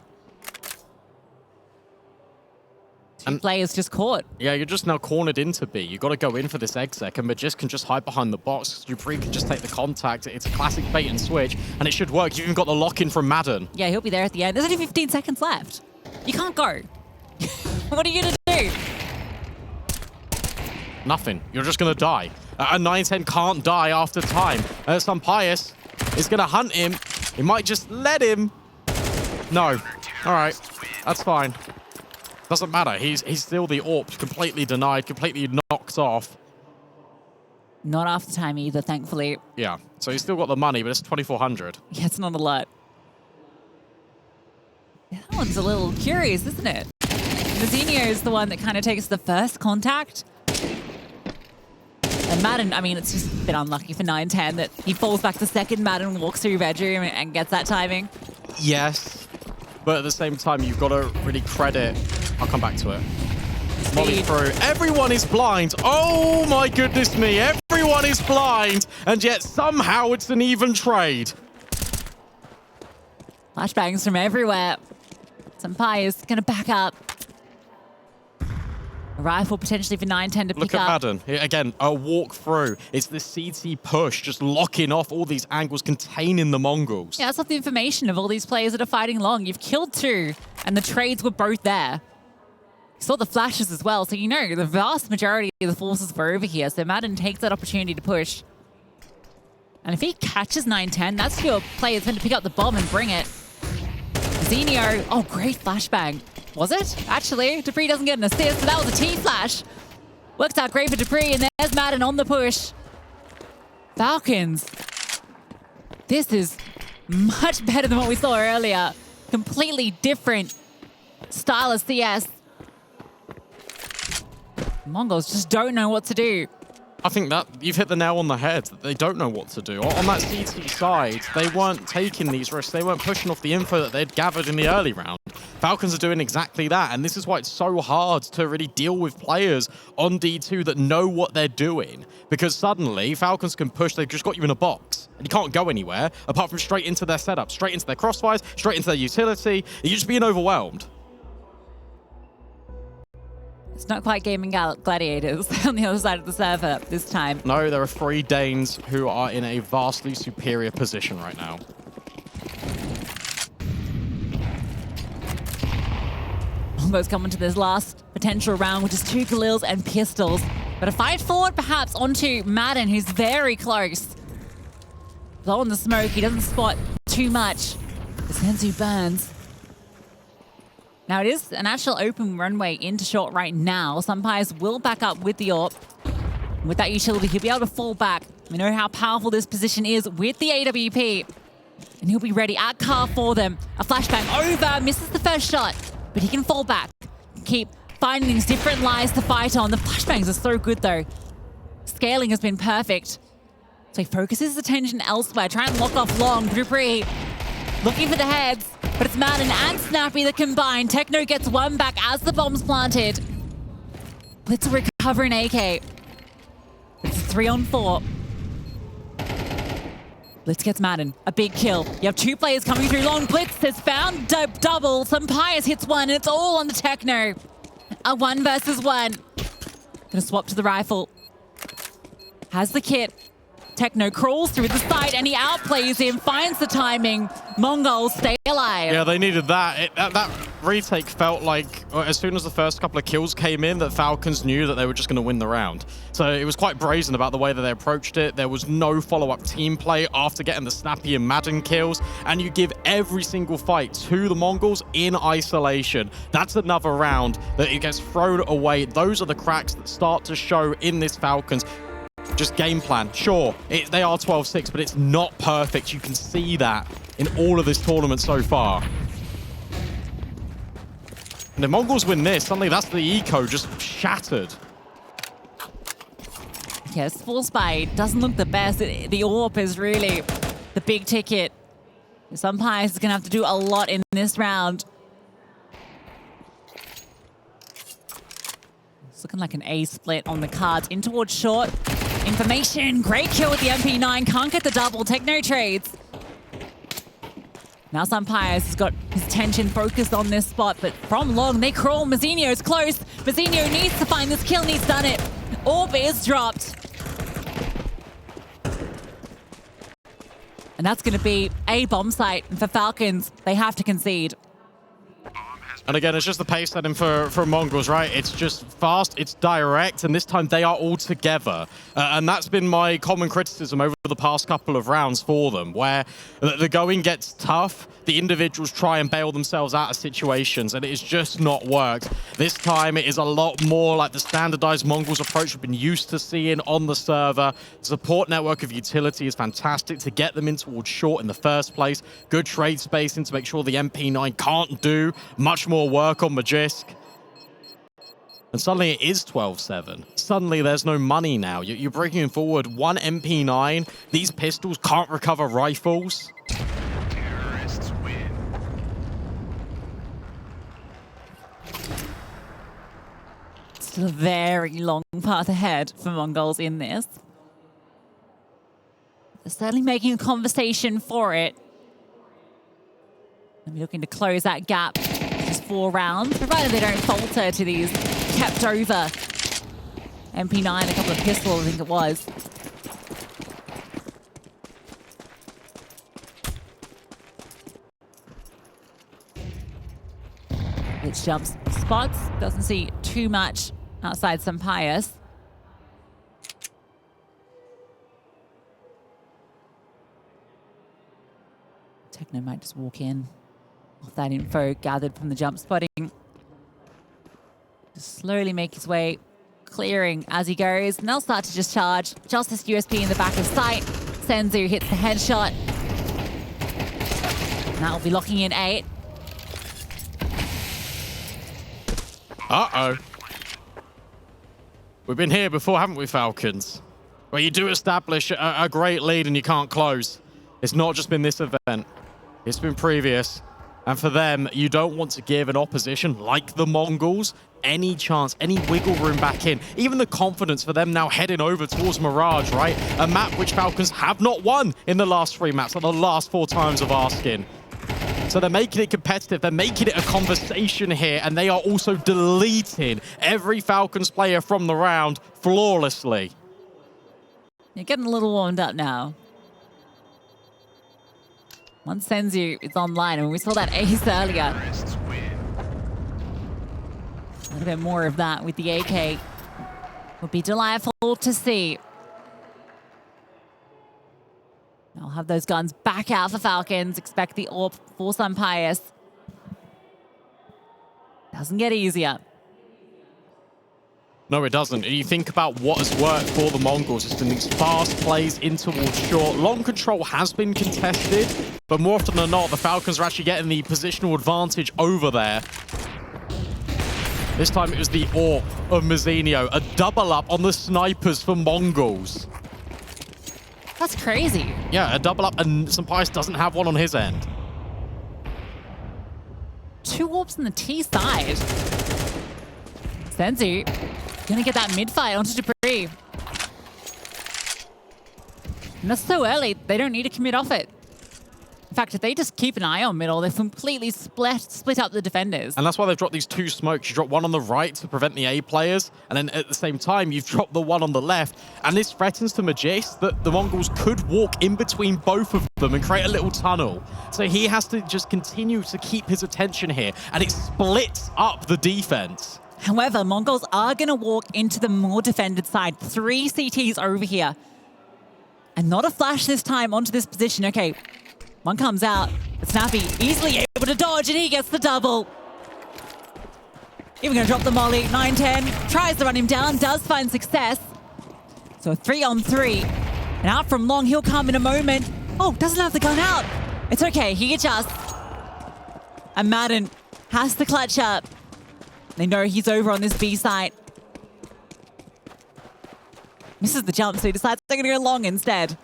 Two players just caught. Yeah, you're just now cornered into B. You've got to go in for this exec, and Magist can just hide behind the box. Dupree can just take the contact. It's a classic bait and switch, and it should work. You've even got the lock-in from Madden. Yeah, he'll be there at the end. There's only 15 seconds left. You can't go. What are you going to do? Nothing. You're just going to die. A 9-10 can't die after time. Sampayas is going to hunt him. He might just let him. No. All right. That's fine. Doesn't matter. He's still the AWP, completely denied, completely knocked off. Not after time either, thankfully. Yeah. So he's still got the money, but it's 2,400. Yeah, it's not a lot. That one's a little curious, isn't it? Mazinho is the one that kind of takes the first contact. And Madden, I mean, it's just a bit unlucky for 9-10 that he falls back the second Madden walks through bedroom and gets that timing. Yes. But at the same time, you've got to really credit. I'll come back to it. Molly through. Everyone is blind. Oh my goodness me. Everyone is blind. And yet somehow it's an even trade. Flashbangs from everywhere. Sampai's going to back up. A rifle potentially for 9-10 to pick up. Look at Madden. Again, a walk through. It's the CT push, just locking off all these angles, containing the Mongols. Yeah, that's not the information of all these players that are fighting long. You've killed two, and the trades were both there. You saw the flashes as well, so you know the vast majority of the forces were over here. So Madden takes that opportunity to push. And if he catches 9-10, that's your player that's going to pick up the bomb and bring it. Zenio, oh, great flashbang. Was it? Actually, Dupree doesn't get an assist, but that was a T-flash. Works out great for Dupree, and there's Madden on the push. Falcons. This is much better than what we saw earlier. Completely different style of CS. Mongols just don't know what to do. I think that you've hit the nail on the head. They don't know what to do. On that CT side, they weren't taking these risks. They weren't pushing off the info that they'd gathered in the early round. Falcons are doing exactly that, and this is why it's so hard to really deal with players on D2 that know what they're doing. Because suddenly, Falcons can push, they've just got you in a box, and you can't go anywhere apart from straight into their setup, straight into their crossfires, straight into their utility. You're just being overwhelmed. It's not quite gaming gladiators on the other side of the server this time. No, there are 3 Danes who are in a vastly superior position right now. Mongo's coming to this last potential round, which is 2 Khalils and pistols. But a fight forward perhaps onto Madden, who's very close. Low in the smoke, he doesn't spot too much. The Senzu burns. Now it is an actual open runway into short right now. Sampayas will back up with the AWP. With that utility, he'll be able to fall back. We know how powerful this position is with the AWP. And he'll be ready at car for them. A flashbang over, misses the first shot. But he can fall back. Keep finding these different lies to fight on. The flashbangs are so good though. Scaling has been perfect. So he focuses his attention elsewhere. Try and lock off long. Dupree looking for the heads. But it's Madden and Snappy that combine. Techno gets one back as the bomb's planted. Blitz will recover an AK. It's 3-on-4. Blitz gets Madden. A big kill. You have 2 players coming through long. Blitz has found double. Sampayas hits one, and it's all on the Techno. A 1 versus 1. Gonna swap to the rifle. Has the kit. Techno crawls through the side and he outplays him, finds the timing. Mongols stay alive. Yeah, they needed that. That retake felt like as soon as the first couple of kills came in, that Falcons knew that they were just going to win the round. So it was quite brazen about the way that they approached it. There was no follow-up team play after getting the Snappy and Madden kills. And you give every single fight to the Mongols in isolation. That's another round that it gets thrown away. Those are the cracks that start to show in this Falcons. Just game plan. Sure, they are 12-6, but it's not perfect. You can see that in all of this tournament so far. And the Mongols win this, suddenly that's the eco just shattered. Yes, Full Spy doesn't look the best. The AWP is really the big ticket. Umpires is going to have to do a lot in this round. It's looking like an A split on the cards. In towards short. Information. Great kill with the MP9. Can't get the double. Take no trades. Now Umpires has got his attention focused on this spot, but from long they crawl. Mazzinho's close. Mazzinho needs to find this kill and he's done it. Orb is dropped. And that's going to be a bomb site. And for Falcons, they have to concede. And again, it's just the pace setting for TheMongolz, right? It's just fast, it's direct, and this time they are all together. And that's been my common criticism over the past couple of rounds for them, where the going gets tough, the individuals try and bail themselves out of situations, and it has just not worked. This time, it is a lot more like the standardized TheMongolz approach we've been used to seeing on the server. The support network of utility is fantastic to get them in towards short in the first place. Good trade spacing to make sure the MP9 can't do much more work on Magisk. And suddenly it is 12-7. Suddenly there's no money now. You're bringing forward one MP9. These pistols can't recover rifles. Terrorists win. Still a very long path ahead for TheMongolz in this. They're certainly making a conversation for it. They'll be looking to close that gap. Just 4 rounds, provided they don't falter to these kept over MP9, a couple of pistols, I think it was. It jumps spots, doesn't see too much outside some pious. Techno might just walk in off that info gathered from the jump spotting. Just slowly make his way, clearing as he goes. And they'll start to just charge. Justice USP in the back of sight. Senzu hits the headshot. And that'll be locking in 8. Uh-oh. We've been here before, haven't we, Falcons? Where you do establish a great lead and you can't close. It's not just been this event. It's been previous. And for them, you don't want to give an opposition like TheMongolz any chance, any wiggle room back in. Even the confidence for them now heading over towards Mirage, right? A map which Falcons have not won in the last 3 maps, or the last 4 times of asking. So they're making it competitive. They're making it a conversation here, and they are also deleting every Falcons player from the round flawlessly. You're getting a little warmed up now. Once Senzu is online, and we saw that ace earlier. A little bit more of that with the AK would be delightful to see. I'll have those guns back out for Falcons. Expect the AWP for some pious. Doesn't get easier. No, it doesn't. You think about what has worked for TheMongolz. It's been these fast plays in towards short. Long control has been contested, but more often than not, the Falcons are actually getting the positional advantage over there. This time it was the AWP of Mazzinho. A double up on the snipers for TheMongolz. That's crazy. Yeah, a double up, and Sampais doesn't have one on his end. 2 AWPs on the T side. Senzu gonna get that mid-fight onto Dupree. And that's so early, they don't need to commit off it. In fact, if they just keep an eye on middle, they've completely split up the defenders. And that's why they've dropped these 2 smokes. You drop one on the right to prevent the A players, and then at the same time, you've dropped the one on the left. And this threatens to Magisk that TheMongolz could walk in between both of them and create a little tunnel. So he has to just continue to keep his attention here, and it splits up the defense. However, TheMongolz are going to walk into the more defended side. 3 CTs over here. And not a flash this time onto this position. Okay, one comes out. But Snappy easily able to dodge, and he gets the double. Even going to drop the molly. 9-10. Tries to run him down. Does find success. So a 3-on-3. And out from long, he'll come in a moment. Oh, doesn't have the gun out. It's okay. He adjusts. And Madden has to clutch up. They know he's over on this B site. Misses the jump, so he decides they're going to go long instead.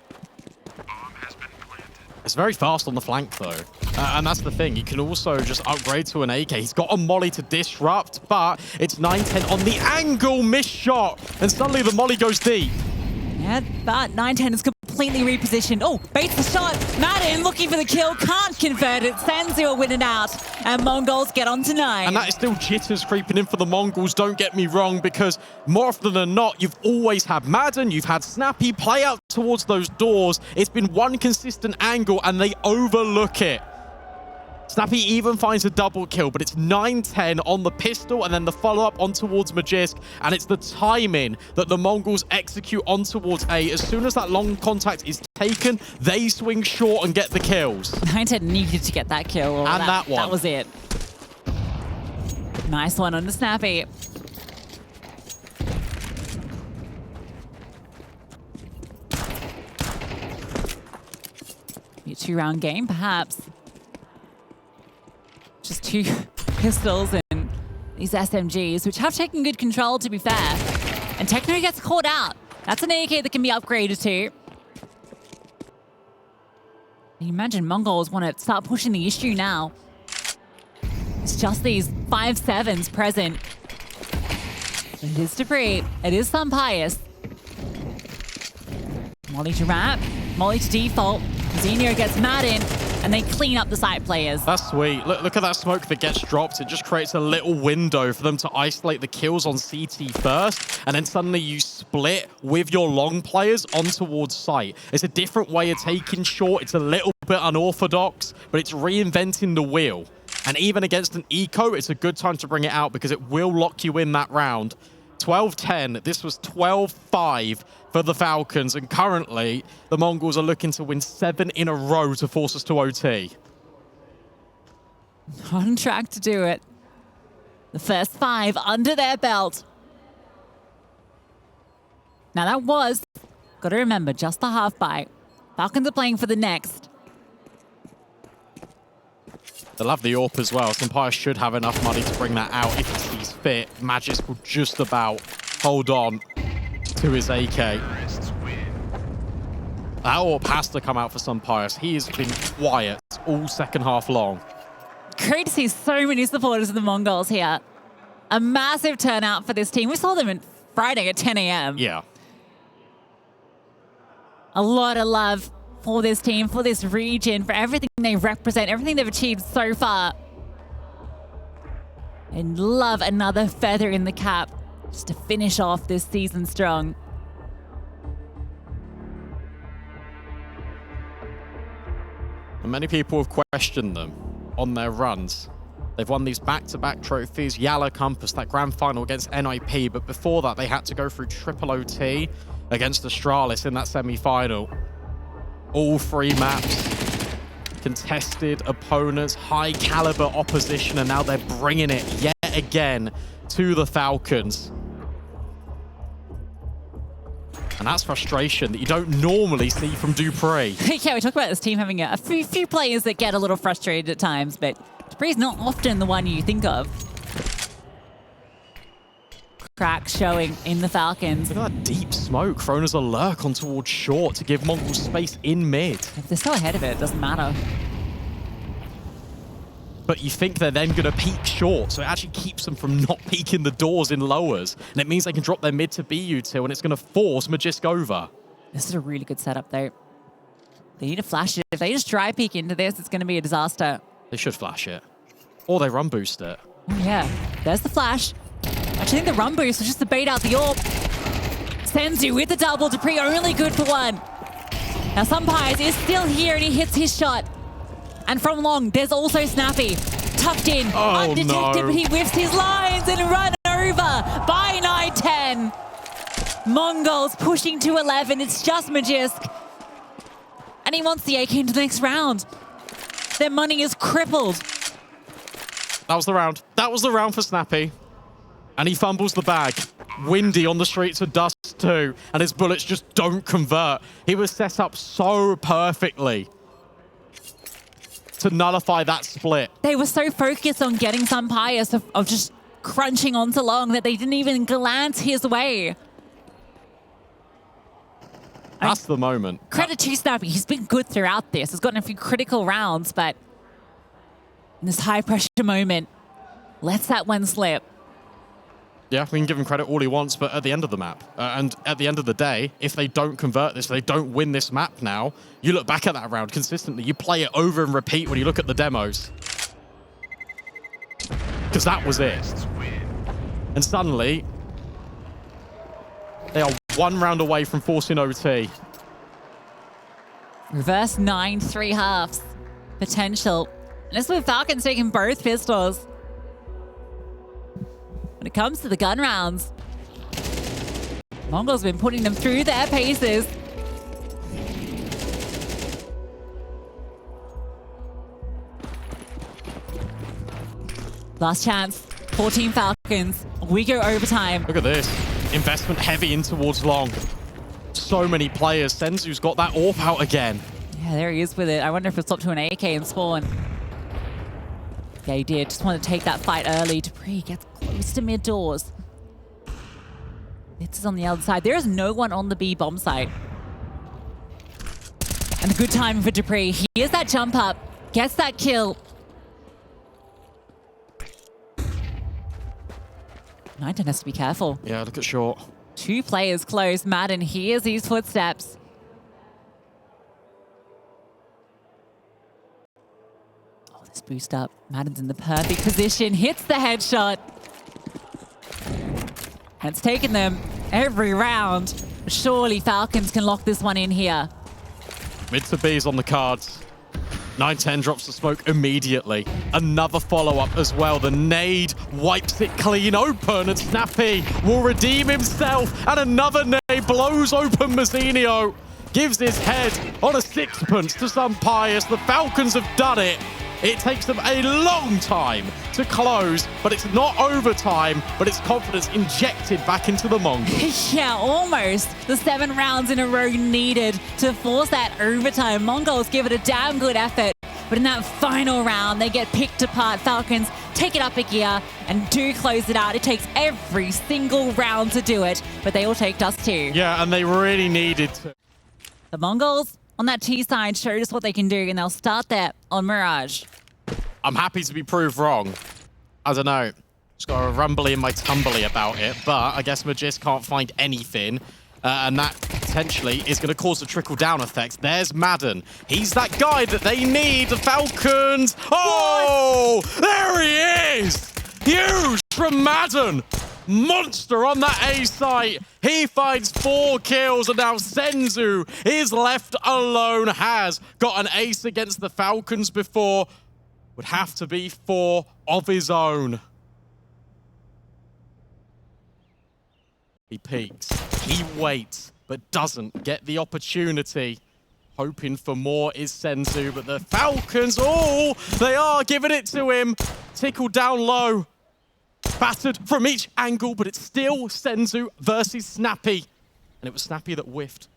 It's very fast on the flank, though. And that's the thing. You can also just upgrade to an AK. He's got a molly to disrupt, but it's 9-10 on the angle. Missed shot. And suddenly the molly goes deep. Yeah, but 9-10 is completely repositioned. Oh, baits the shot. Madden looking for the kill. Can't convert it. Senzu will win it out. And Mongols get on to 9. And that is still jitters creeping in for the Mongols, don't get me wrong, because more often than not, you've always had Madden, you've had Snappy play out towards those doors. It's been one consistent angle, and they overlook it. Snappy even finds a double kill, but it's 9-10 on the pistol, and then the follow-up on towards Magisk, and it's the timing that the Mongols execute on towards A. As soon as that long contact is taken, they swing short and get the kills. 9-10 needed to get that kill. And that one. That was it. Nice one on the Snappy. Be a 2-round game, perhaps. Just 2 pistols and these SMGs, which have taken good control, to be fair. And Techno gets caught out. That's an AK that can be upgraded to. You imagine Mongols want to start pushing the issue now. It's just these 5.7s present. It is Dupree. It is Thumpius. Molly to wrap. Molly to default. Zenio gets Madden. And they clean up the side players. That's sweet. Look at that smoke that gets dropped. It just creates a little window for them to isolate the kills on CT first, and then suddenly you split with your long players on towards site. It's a different way of taking short. It's a little bit unorthodox, but it's reinventing the wheel. And even against an eco, it's a good time to bring it out because it will lock you in that round. 12-10. This was 12-5 for the Falcons, and currently the Mongols are looking to win 7 in a row to force us to OT. On track to do it. The first 5 under their belt. Now that was, got to remember, just the half bite. Falcons are playing for the next. They'll have the AWP as well. Empire should have enough money to bring that out if he sees fit. Magisk will just about hold on to his AK. That AWP has to come out for Sunpius. He has been quiet all second half long. Great to see so many supporters of the Mongols here. A massive turnout for this team. We saw them on Friday at 10 a.m. Yeah. A lot of love for this team, for this region, for everything they represent, everything they've achieved so far. And love another feather in the cap just to finish off this season strong. And many people have questioned them on their runs. They've won these back-to-back trophies, Yala Compass, that grand final against NIP, but before that they had to go through triple OT against Astralis in that semi-final. All 3 maps, contested opponents, high caliber opposition, and now they're bringing it yet again to the Falcons. And that's frustration that you don't normally see from Dupree. Yeah, we talk about this team having a few players that get a little frustrated at times, but Dupree's not often the one you think of. Crack showing in the Falcons. Look at that deep smoke thrown as a lurk on towards short to give Mongols space in mid. If they're so ahead of it, it doesn't matter. But you think they're then going to peek short, so it actually keeps them from not peeking the doors in lowers. And it means they can drop their mid to BU2, and it's going to force Magisk over. This is a really good setup, though. They need to flash it. If they just dry peek into this, it's going to be a disaster. They should flash it. Or they run boost it. Oh, yeah. There's the flash. Actually, I think the run boost was just to bait out the AWP. Senzu with the double. Dupree only good for 1. Now, Sunpies is still here, and he hits his shot. And from long, there's also Snappy. Tucked in, undetected, no. but he whiffs his lines and run over by 9-10. Mongols pushing to 11. It's just Magisk. And he wants the AK into the next round. Their money is crippled. That was the round. That was the round for Snappy. And he fumbles the bag. Windy on the streets of Dust2, and his bullets just don't convert. He was set up so perfectly to nullify that split. They were so focused on getting Sunpius of just crunching onto long that they didn't even glance his way. That's the moment. Credit to Snappy. He's been good throughout this. He's gotten a few critical rounds, but in this high-pressure moment, lets that one slip. Yeah, we can give him credit all he wants, but at the end of the map, and at the end of the day, if they don't convert this, they don't win this map now, you look back at that round consistently, you play it over and repeat when you look at the demos. Because that was it. And suddenly, they are one round away from forcing OT. Reverse 9, 3 halves. Potential. And this is with Falcons taking both pistols. When it comes to the gun rounds, Mongol's been putting them through their paces. Last chance, 14 Falcons. We go overtime. Look at this. Investment heavy in towards long. So many players. Senzu's got that AWP out again. Yeah, there he is with it. I wonder if he'll stop to an AK and spawn. Yeah, he did. Just want to take that fight early. Dupree gets close to mid doors. This is on the other side. There is no one on the B bomb site. And a good time for Dupree. Here's that jump up. Gets that kill. Nighton has to be careful. Yeah, look at Short. 2 players close. Madden hears these footsteps. Oh, this boost up. Madden's in the perfect position. Hits the headshot. And it's taken them every round. Surely Falcons can lock this one in here. Mid to B's on the cards. 9-10 drops the smoke immediately. Another follow-up as well. The nade wipes it clean open, and Snappy will redeem himself. And another nade blows open Mazzinho. Gives his head on a sixpence to some pious. The Falcons have done it. It takes them a long time to close, but it's not overtime, but it's confidence injected back into the Mongols. Yeah, almost. The 7 rounds in a row needed to force that overtime. Mongols give it a damn good effort, but in that final round, they get picked apart. Falcons take it up a gear and do close it out. It takes every single round to do it, but they all take Dust2. Yeah, and they really needed to. The Mongols on that T side showed us what they can do, and they'll start there on Mirage. I'm happy to be proved wrong. I don't know. Just got a rumbly in my tumbly about it, but I guess Magis can't find anything, and that potentially is going to cause a trickle-down effect. There's Madden. He's that guy that they need. The Falcons. Oh, there he is. Huge from Madden. Monster on that A site. He finds 4 kills, and now Senzu is left alone. Has got an ace against the Falcons before. Would have to be 4 of his own. He peeks, he waits, but doesn't get the opportunity. Hoping for more is Senzu, but the Falcons, oh, they are giving it to him. Tickled down low. Battered from each angle, but it's still Senzu versus Snappy. And it was Snappy that whiffed.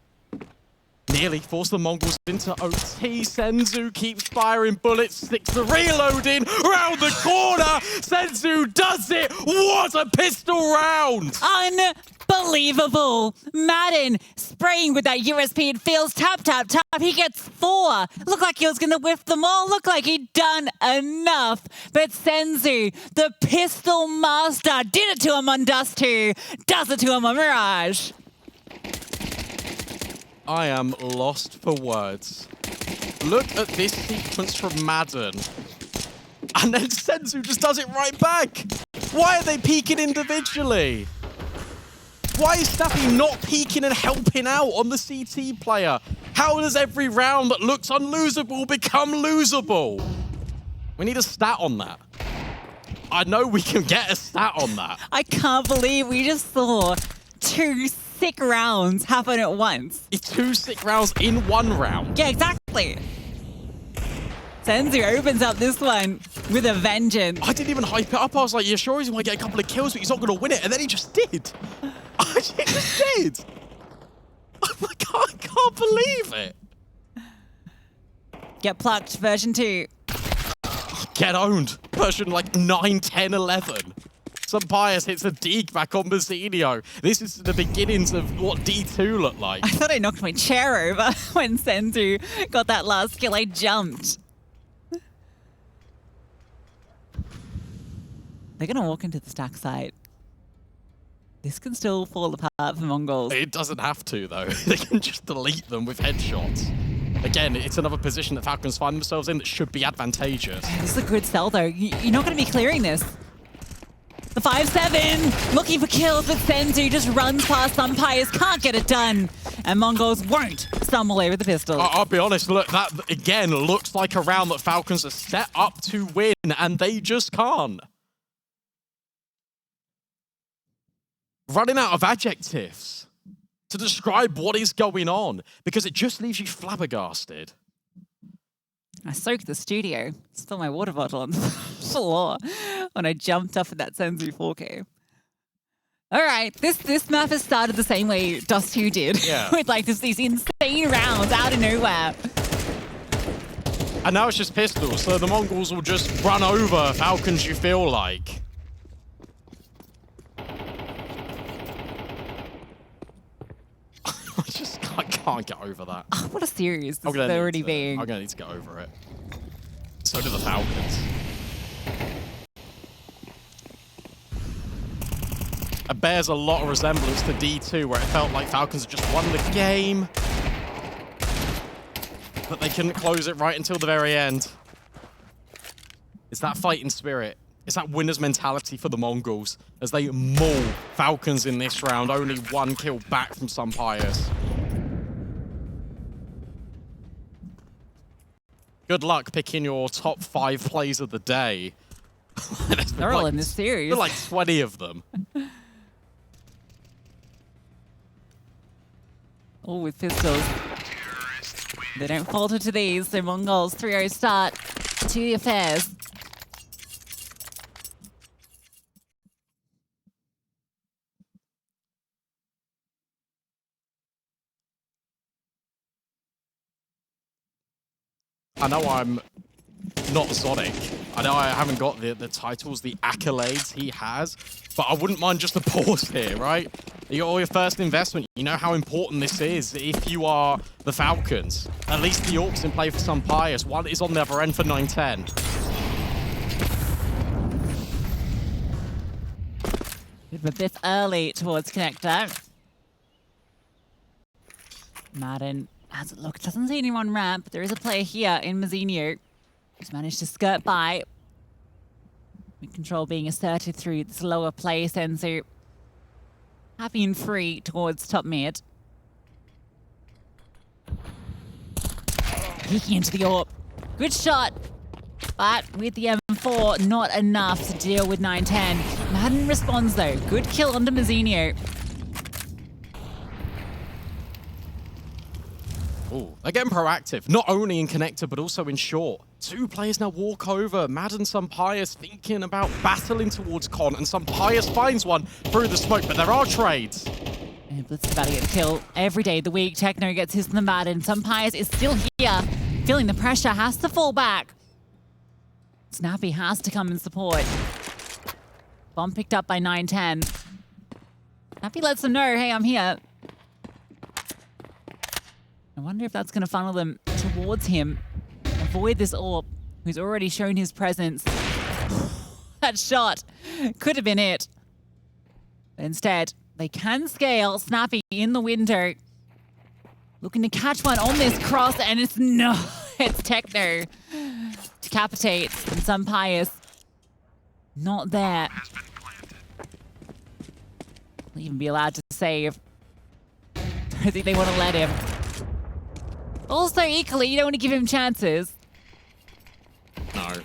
Nearly forced the Mongols into OT. Senzu keeps firing bullets, sticks the reloading round the corner. Senzu does it. What a pistol round. Unbelievable. Madden spraying with that USP. It feels tap, tap, tap. He gets 4. Looked like he was going to whiff them all. Looked like he'd done enough. But Senzu, the pistol master, did it to him on Dust2. Does it to him on Mirage. I am lost for words. Look at this sequence from Madden. And then Senzu just does it right back. Why are they peeking individually? Why is Snappy not peeking and helping out on the CT player? How does every round that looks unlosable become losable? We need a stat on that. I know we can get a stat on that. I can't believe we just saw 2 sick rounds happen at once. It's 2 sick rounds in 1 round. Yeah, exactly. Senzu opens up this one with a vengeance. I didn't even hype it up. I was like, yeah, sure, he's going to get a couple of kills, but he's not going to win it. And then he just did. He just did. Oh my God, I can't believe it. Get plucked, version 2. Get owned. Version like 9, 10, 11. Sampayas hits a deke back on Bazinio. This is the beginnings of what D2 looked like. I thought I knocked my chair over when Senzu got that last kill. I jumped. They're going to walk into the stack site. This can still fall apart for Mongols. It doesn't have to, though. They can just delete them with headshots. Again, it's another position that Falcons find themselves in that should be advantageous. This is a good sell, though. You're not going to be clearing this. The 5-7, looking for kills, but Senzu just runs past umpires, can't get it done. And Mongols won't stumble away with the pistol. I'll be honest, look, that again looks like a round that Falcons are set up to win, and they just can't. Running out of adjectives to describe what is going on, because it just leaves you flabbergasted. I soaked the studio, spilled my water bottle on the floor when I jumped off at that Senzu 4K. All right, this map has started the same way Dust2 did, yeah. with like these insane rounds out of nowhere. And now it's just pistols, so the Mongols will just run over Falcons, you feel like. I can't get over that. Oh, what a series this is already being. I'm going to need to get over it. So do the Falcons. It bears a lot of resemblance to D2, where it felt like Falcons had just won the game, but they couldn't close it right until the very end. It's that fighting spirit. It's that winner's mentality for the Mongols as they maul Falcons in this round. Only one kill back from Sampayas. Good luck picking your top 5 plays of the day. They're all in this series. There are like 20 of them. All with pistols. They don't falter to these, so Mongols 3-0 start to the affairs. I know I'm not Sonic. I know I haven't got the titles, the accolades he has, but I wouldn't mind just a pause here, right? You got all your first investment. You know how important this is if you are the Falcons. At least the Orcs in play for Sampayas. One is on the other end for 9-10. But this early towards connector. Madden has a look. Doesn't see anyone ramp, but there is a player here in Mazinho who's managed to skirt by. With control being asserted through this lower play, Senzu happy and free towards top mid. Peeking into the AWP. Good shot, but with the M4, not enough to deal with 9-10. Madden responds though. Good kill onto Mazinho. Ooh, they're getting proactive, not only in connector, but also in short. 2 players now walk over. Madden Sampayas thinking about battling towards Con, and Sampayas finds one through the smoke, but there are trades. And Blitz is about to get a kill every day of the week. Techno gets his in the Madden. Sampayas is still here, feeling the pressure, has to fall back. Snappy has to come and support. Bomb picked up by 9-10. Snappy lets them know, hey, I'm here. I wonder if that's going to funnel them towards him. Avoid this AWP, who's already shown his presence. That shot could have been it. But instead, they can scale. Snappy in the window. Looking to catch one on this cross, and it's it's Techno. Decapitates, and Sampayas not there. Will even be allowed to save. Don't think they want to let him. Also, equally, you don't want to give him chances. No,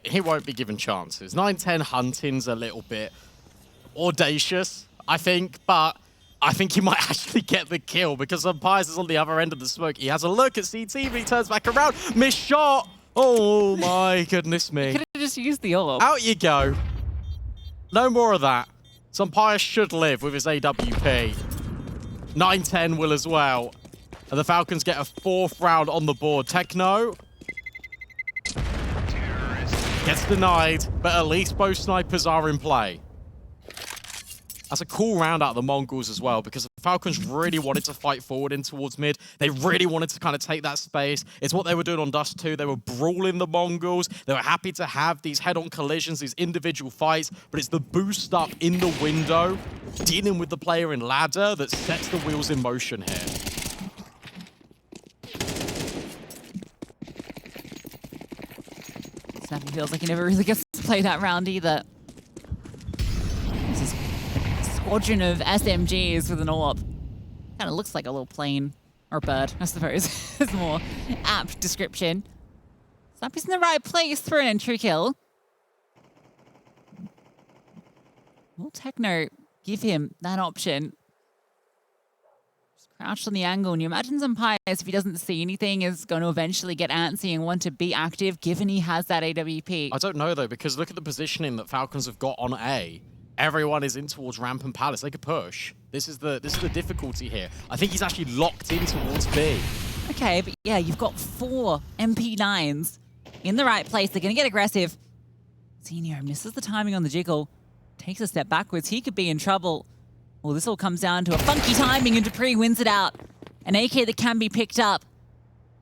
he won't be given chances. 9-10 hunting's a little bit audacious, I think, but I think he might actually get the kill because Sampayas is on the other end of the smoke. He has a look at CT, but he turns back around. Missed shot. Oh my goodness me. Could have just used the AWP. Out you go. No more of that. Sampayas should live with his AWP. 9-10 will as well. And the Falcons get a 4th round on the board. Techno gets denied, but at least both snipers are in play. That's a cool round out of the Mongols as well, because the Falcons really wanted to fight forward in towards mid. They really wanted to kind of take that space. It's what they were doing on Dust2. They were brawling the Mongols. They were happy to have these head-on collisions, these individual fights, but it's the boost up in the window, dealing with the player in ladder, that sets the wheels in motion here. Snappy feels like he never really gets to play that round either. This is a squadron of SMGs with an AWP. Kind of looks like a little plane or bird, I suppose. It's a more apt description. Snappy's in the right place for an entry kill. Will Techno give him that option? Just crouched on the angle, and you imagine Zampires, if he doesn't see anything, is going to eventually get antsy and want to be active, given he has that AWP. I don't know, though, because look at the positioning that Falcons have got on A. Everyone is in towards Ramp and Palace. They could push. This is the difficulty here. I think he's actually locked in towards B. Okay, but yeah, you've got 4 MP9s in the right place. They're going to get aggressive. Senior misses the timing on the jiggle. Takes a step backwards. He could be in trouble. Well, this all comes down to a funky timing, and Dupree wins it out. An AK that can be picked up.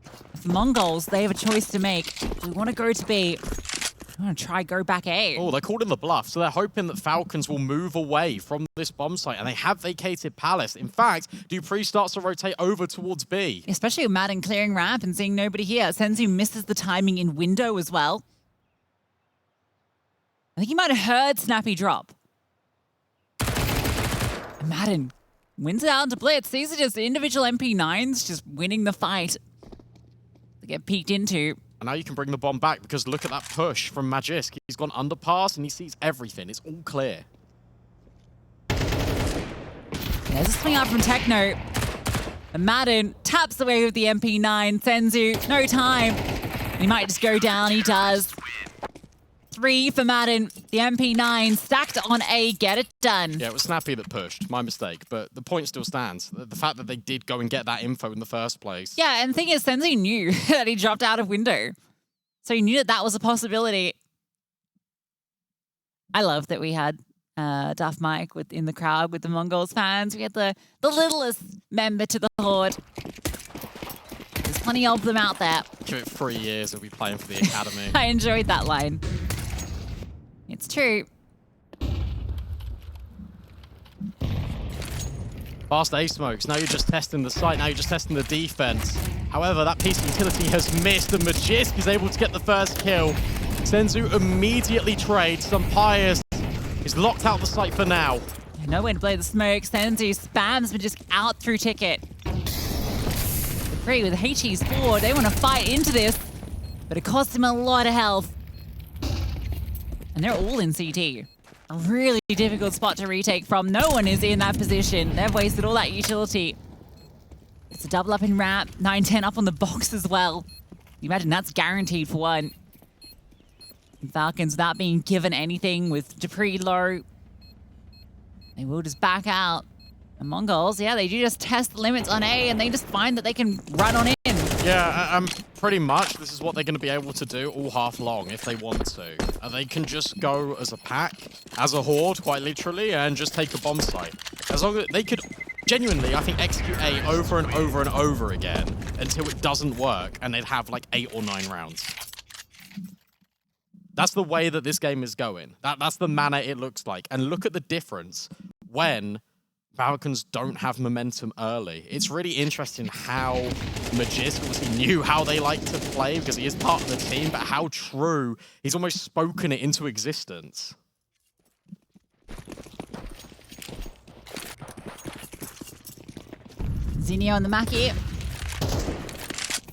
For TheMongolz, they have a choice to make. Do we want to go to B? I want to try go back A. Oh, they're called in the bluff, so they're hoping that Falcons will move away from this bomb site, and they have vacated Palace. In fact, Dupree starts to rotate over towards B. Especially with Madden clearing ramp and seeing nobody here. Senzu misses the timing in window as well. I think he might have heard Snappy drop. Madden wins it out into Blitz. These are just individual MP9s just winning the fight. They get peeked into. And now you can bring the bomb back, because look at that push from Magisk. He's gone underpass and he sees everything. It's all clear. There's a swing out from Techno. And Madden taps away with the MP9. Senzu, no time. He might just go down. He does. 3 for Madden. The MP9 stacked on A. Get it done. Yeah, it was Snappy that pushed. My mistake. But the point still stands. The fact that they did go and get that info in the first place. Yeah, and the thing is, Senzu knew that he dropped out of window. So he knew that that was a possibility. I love that we had Duff Mike in the crowd with the Mongols fans. We had the littlest member to the Horde. There's plenty of them out there. Give it 3 years, he'll be playing for the academy. I enjoyed that line. It's true. Fast A smokes. Now you're just testing the site. Now you're just testing the defense. However, that piece of utility has missed, and Magisk is able to get the first kill. Senzu immediately trades. Zampires is locked out the site for now. Nowhere to play the smoke. Senzu spams Magisk out through ticket. Dupree with HE's forward. They want to fight into this, but it costs him a lot of health. And they're all in CT. A really difficult spot to retake from. No one is in that position. They've wasted all that utility. It's a double up in ramp. 9-10 up on the box as well. You imagine that's guaranteed for one. And Falcons not being given anything with Dupree low. They will just back out. The Mongols, yeah, they do just test the limits on A, and they just find that they can run on in. Yeah, pretty much this is what they're going to be able to do all half long if they want to. They can just go as a pack, as a horde, quite literally, and just take a bomb site. As long as they could genuinely, I think, execute A over and over and over again until it doesn't work, and they'd have like 8 or 9 rounds. That's the way that this game is going. That's the manner it looks like. And look at the difference when Falcons don't have momentum early. It's really interesting how Magisk obviously knew how they like to play because he is part of the team, but how true he's almost spoken it into existence. Zinio on the Mackie.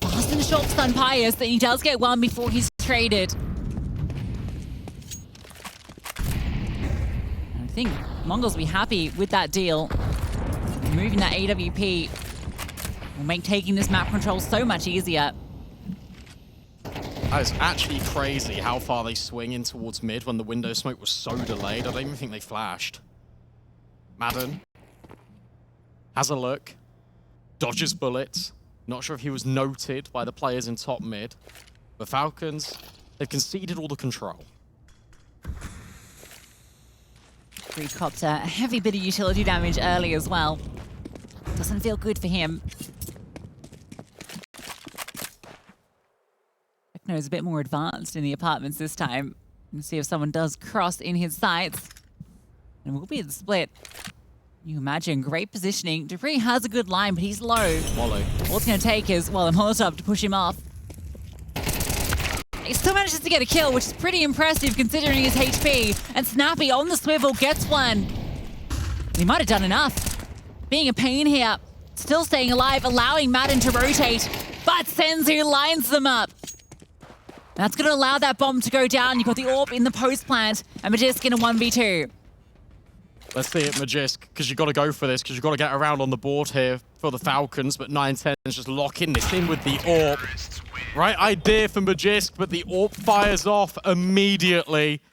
Fast and short stun Pius, that he does get one before he's traded. I think Mongols will be happy with that deal. Moving that AWP will make taking this map control so much easier. That is actually crazy how far they swing in towards mid when the window smoke was so delayed. I don't even think they flashed. Madden has a look, dodges bullets. Not sure if he was noted by the players in top mid. But Falcons, they've conceded all the control. Dupree copped a heavy bit of utility damage early as well. Doesn't feel good for him. Techno's a bit more advanced in the apartments this time. Let's see if someone does cross in his sights. And we'll be the split. You imagine, great positioning. Dupree has a good line, but he's low. Molly. All it's going to take is, well, a Molotov to push him off. He still manages to get a kill, which is pretty impressive considering his HP. And Snappy on the swivel gets one. He might have done enough. Being a pain here. Still staying alive, allowing Madden to rotate. But Senzu lines them up. That's going to allow that bomb to go down. You've got the AWP in the post plant. And Magisk in a 1v2. Let's see it, Magisk, because you've got to go for this, because you've got to get around on the board here for the Falcons, but 9-10 is just locking this in with the AWP. Right idea for Magisk, but the AWP fires off immediately.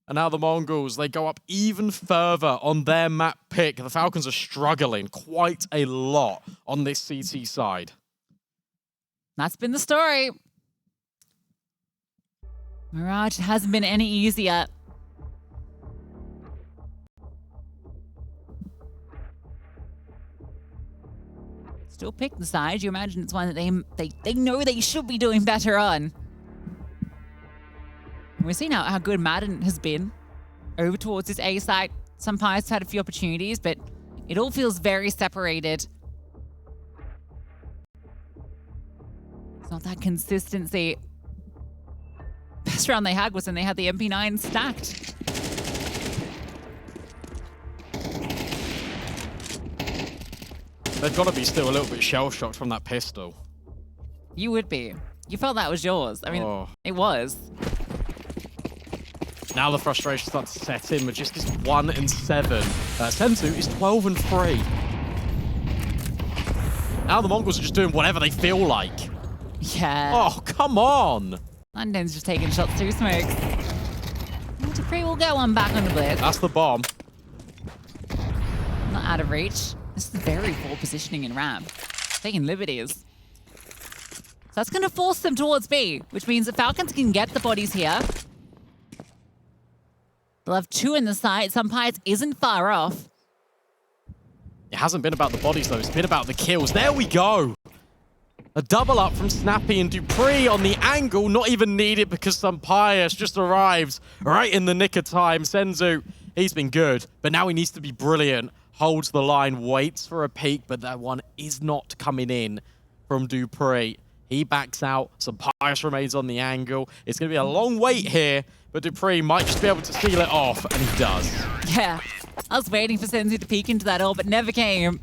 And now the Mongols, they go up even further on their map pick. The Falcons are struggling quite a lot on this CT side. That's been the story. Mirage hasn't been any easier. Still pick the side. You imagine it's one that they know they should be doing better on. We've seen how good Madden has been over towards his A side. Some Pies had a few opportunities, but it all feels very separated. It's not that consistency. Best round they had was when they had the MP9 stacked. They've got to be still a little bit shell-shocked from that pistol. You would be. You felt that was yours. I mean, It was. Now the frustration starts to set in. Magisk is 1-7. Senzu is 12-3. Now the Mongols are just doing whatever they feel like. Yeah. Oh, come on. London's just taking shots through smokes. Dupree will get one back on the blitz. That's the bomb. Not out of reach. This is very poor positioning in ramp. Taking liberties. So that's going to force them towards B, which means the Falcons can get the bodies here. They'll have two in the side. Sunpies isn't far off. It hasn't been about the bodies, though. It's been about the kills. There we go. A double up from Snappy and Dupree on the angle. Not even needed because Sunpius just arrives right in the nick of time. Senzu, he's been good, but now he needs to be brilliant. Holds the line, waits for a peek, but that one is not coming in from Dupree. He backs out. Sunpius remains on the angle. It's going to be a long wait here, but Dupree might just be able to seal it off, and he does. Yeah, I was waiting for Senzu to peek into that hole, but never came.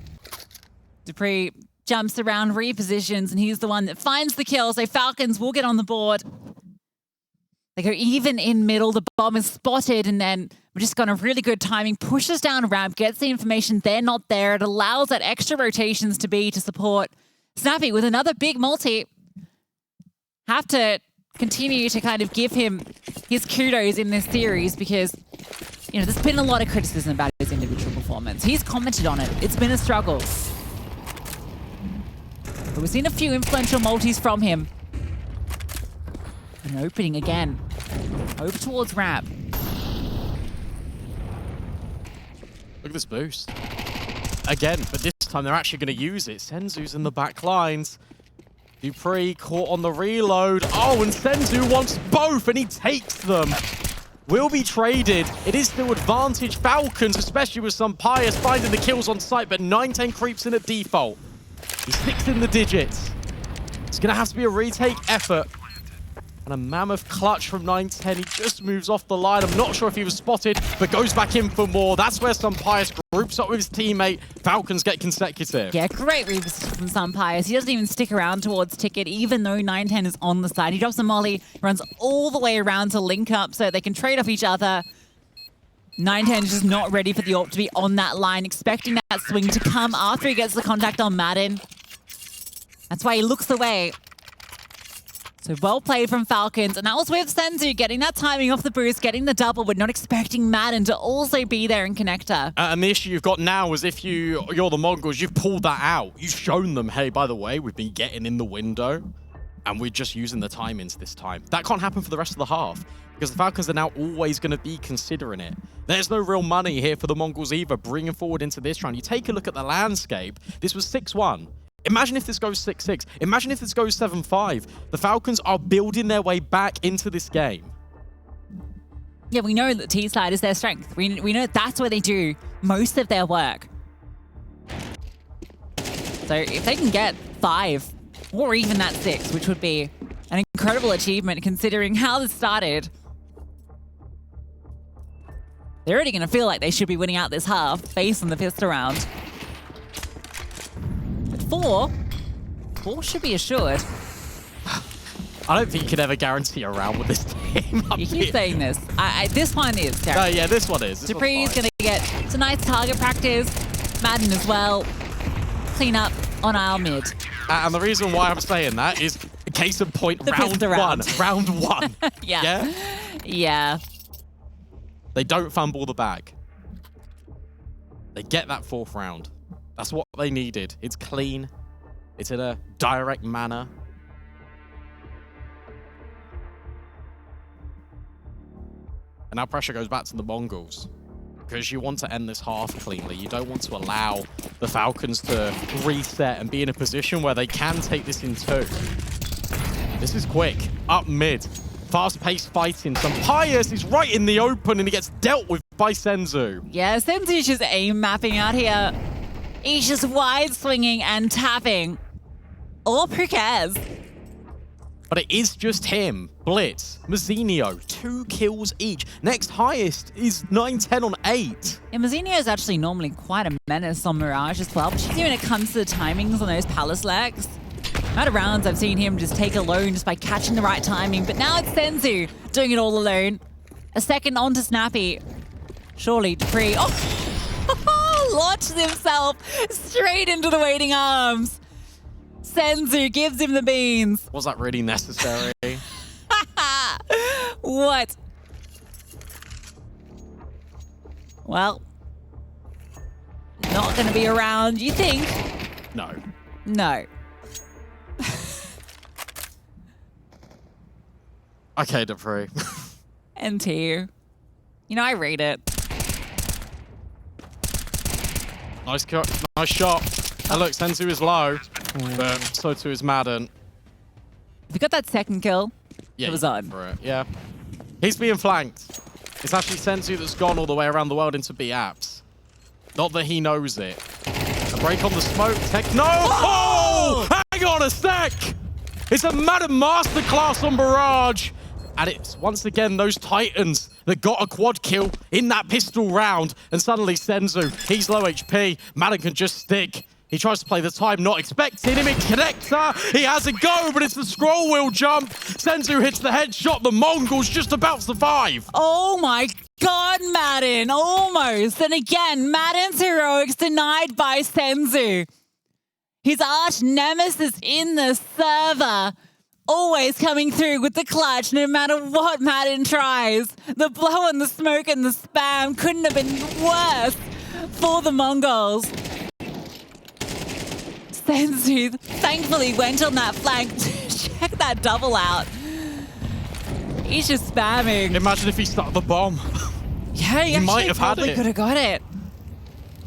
Dupree jumps around, repositions, and he's the one that finds the kill. So Falcons will get on the board. They go even in middle. The bomb is spotted, and then we're just got a really good timing. Pushes down ramp, gets the information. They're not there. It allows that extra rotations to be to support Snappy with another big multi. Have to continue to kind of give him his kudos in this series because, you know, there's been a lot of criticism about his individual performance. He's commented on it. It's been a struggle. But we've seen a few influential multis from him. And opening again. Over towards ramp. Look at this boost. Again, but this time they're actually going to use it. Senzu's in the back lines. Dupree caught on the reload. Oh, and Senzu wants both, and he takes them. Will be traded. It is still advantage Falcons, especially with Sunpius finding the kills on site, but 9-10 creeps in at default. He sticks in the digits. It's going to have to be a retake effort. And a mammoth clutch from 9-10. He just moves off the line. I'm not sure if he was spotted, but goes back in for more. That's where Sunpius groups up with his teammate. Falcons get consecutive. Yeah, great reposition from Sunpius. He doesn't even stick around towards Ticket, even though 9-10 is on the side. He drops a molly, runs all the way around to link up so they can trade off each other. 9-10 is just not ready for the AWP to be on that line, expecting that swing to come after he gets the contact on Madden. That's why he looks away. So well played from Falcons, and that was with Senzu getting that timing off the boost, getting the double, but not expecting Madden to also be there in connector. And the issue you've got now is if you're the Mongols, you've pulled that out. You've shown them, hey, by the way, we've been getting in the window, and we're just using the timings this time. That can't happen for the rest of the half, because the Falcons are now always going to be considering it. There's no real money here for the Mongols either, bringing forward into this round. You take a look at the landscape. This was 6-1. Imagine if this goes 6-6. Imagine if this goes 7-5. The Falcons are building their way back into this game. Yeah, we know that T-side is their strength. We know that's where they do most of their work. So if they can get 5 or even that 6, which would be an incredible achievement considering how this started, they're already going to feel like they should be winning out this half based on the pistol round. But 4 should be assured. I don't think you could ever guarantee a round with this team. You keep saying this. This one is terrible. No, yeah, this one is. Dupree's going to get some nice target practice. Madden as well. Clean up on our mid. And the reason why I'm saying that is, case in point, round one. Round one. Yeah. Yeah. They don't fumble the bag. They get that 4th round. That's what they needed. It's clean. It's in a direct manner. And now pressure goes back to the Mongols, because you want to end this half cleanly. You don't want to allow the Falcons to reset and be in a position where they can take this in 2. This is quick. Up mid. Fast-paced fighting. Some Pius is right in the open and he gets dealt with by Senzu. Yeah, Senzu's just aim mapping out here. He's just wide swinging and tapping. All who cares? But it is just him. Blitz, Mazzinho, 2 kills each. Next highest is 9-10 on 8. Yeah, Mazzinho is actually normally quite a menace on Mirage as well, particularly when it comes to the timings on those palace legs. Out of rounds, I've seen him just take alone just by catching the right timing, but now it's Senzu doing it all alone. A second onto Snappy. Surely Dupree, launched himself straight into the waiting arms. Senzu gives him the beans. Was that really necessary? What? Well, not going to be around, you think? No. No. Okay, Dupree. NT. You know, I rate it. Nice shot. And look, Senzu is low, but so too is Madden. If you got that second kill, Yeah, it was on. For it. Yeah. He's being flanked. It's actually Senzu that's gone all the way around the world into B apps. Not that he knows it. A break on the smoke. Techno. Oh! Hang on a sec! It's a Madden masterclass on Mirage. And it's once again those Titans that got a quad kill in that pistol round. And suddenly Senzu, he's low HP. Madden can just stick. He tries to play the time, not expecting him. It connects her. He has a go, but it's the scroll wheel jump. Senzu hits the headshot. The Mongols just about survive. Oh my God, Madden. Almost. And again, Madden's heroics denied by Senzu. His arch nemesis in the server. Always coming through with the clutch no matter what Madden tries. The blow and the smoke and the spam couldn't have been worse for the Mongols. Senzu thankfully went on that flank. Check that double out. He's just spamming. Imagine if he started the bomb. Yeah, he might have had probably it. could have got it.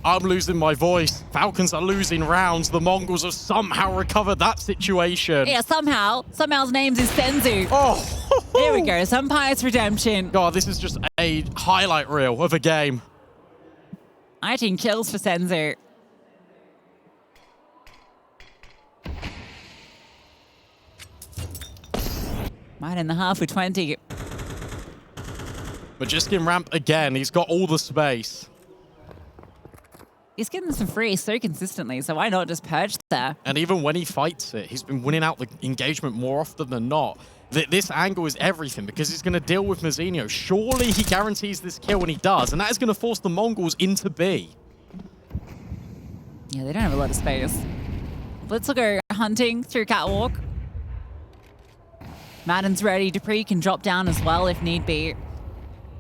I'm losing my voice. Falcons are losing rounds. The Mongols have somehow recovered that situation. Yeah, somehow. Somehow's name is Senzu. Oh, There we go. Some pious redemption. God, this is just a highlight reel of a game. 19 kills for Senzu. Right in the half with 20. Majiskin ramp again. He's got all the space. He's getting this for free so consistently, so why not just purge there? And even when he fights it, he's been winning out the engagement more often than not. This angle is everything because he's going to deal with Mazzinho. Surely he guarantees this kill when he does, and that is going to force the Mongols into B. Yeah, they don't have a lot of space. Blitz will go hunting through Catwalk. Madden's ready. Dupree can drop down as well if need be.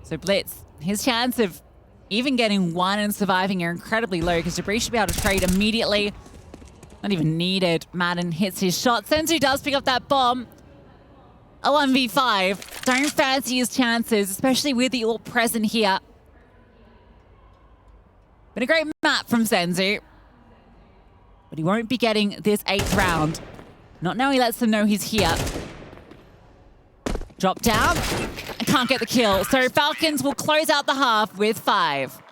So Blitz, his chance of even getting one and surviving are incredibly low because Dupree should be able to trade immediately. Not even needed. Madden hits his shot. Senzu does pick up that bomb. a 1v5. Don't fancy his chances, especially with the all present here. Been a great map from Senzu. But he won't be getting this 8th round. Not now he lets them know he's here. Drop down. And can't get the kill. So Falcons will close out the half with 5.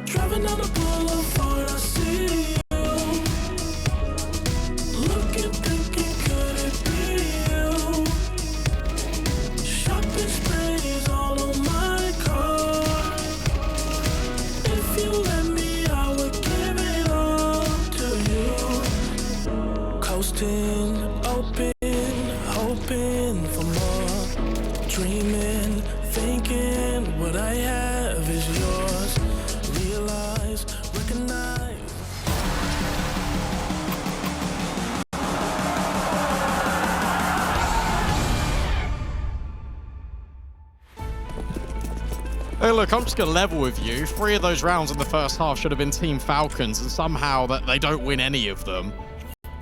Driving on the boulevard, I see you. Looking, thinking, could it be you? Shopping sprays all on my car. If you let me, I would give it all to you. Coasting, open, hoping for more. Dreaming, thinking what I have is yours. Realize, recognize. Hey, look, I'm just going to level with you. 3 of those rounds in the first half should have been Team Falcons, and somehow that they don't win any of them.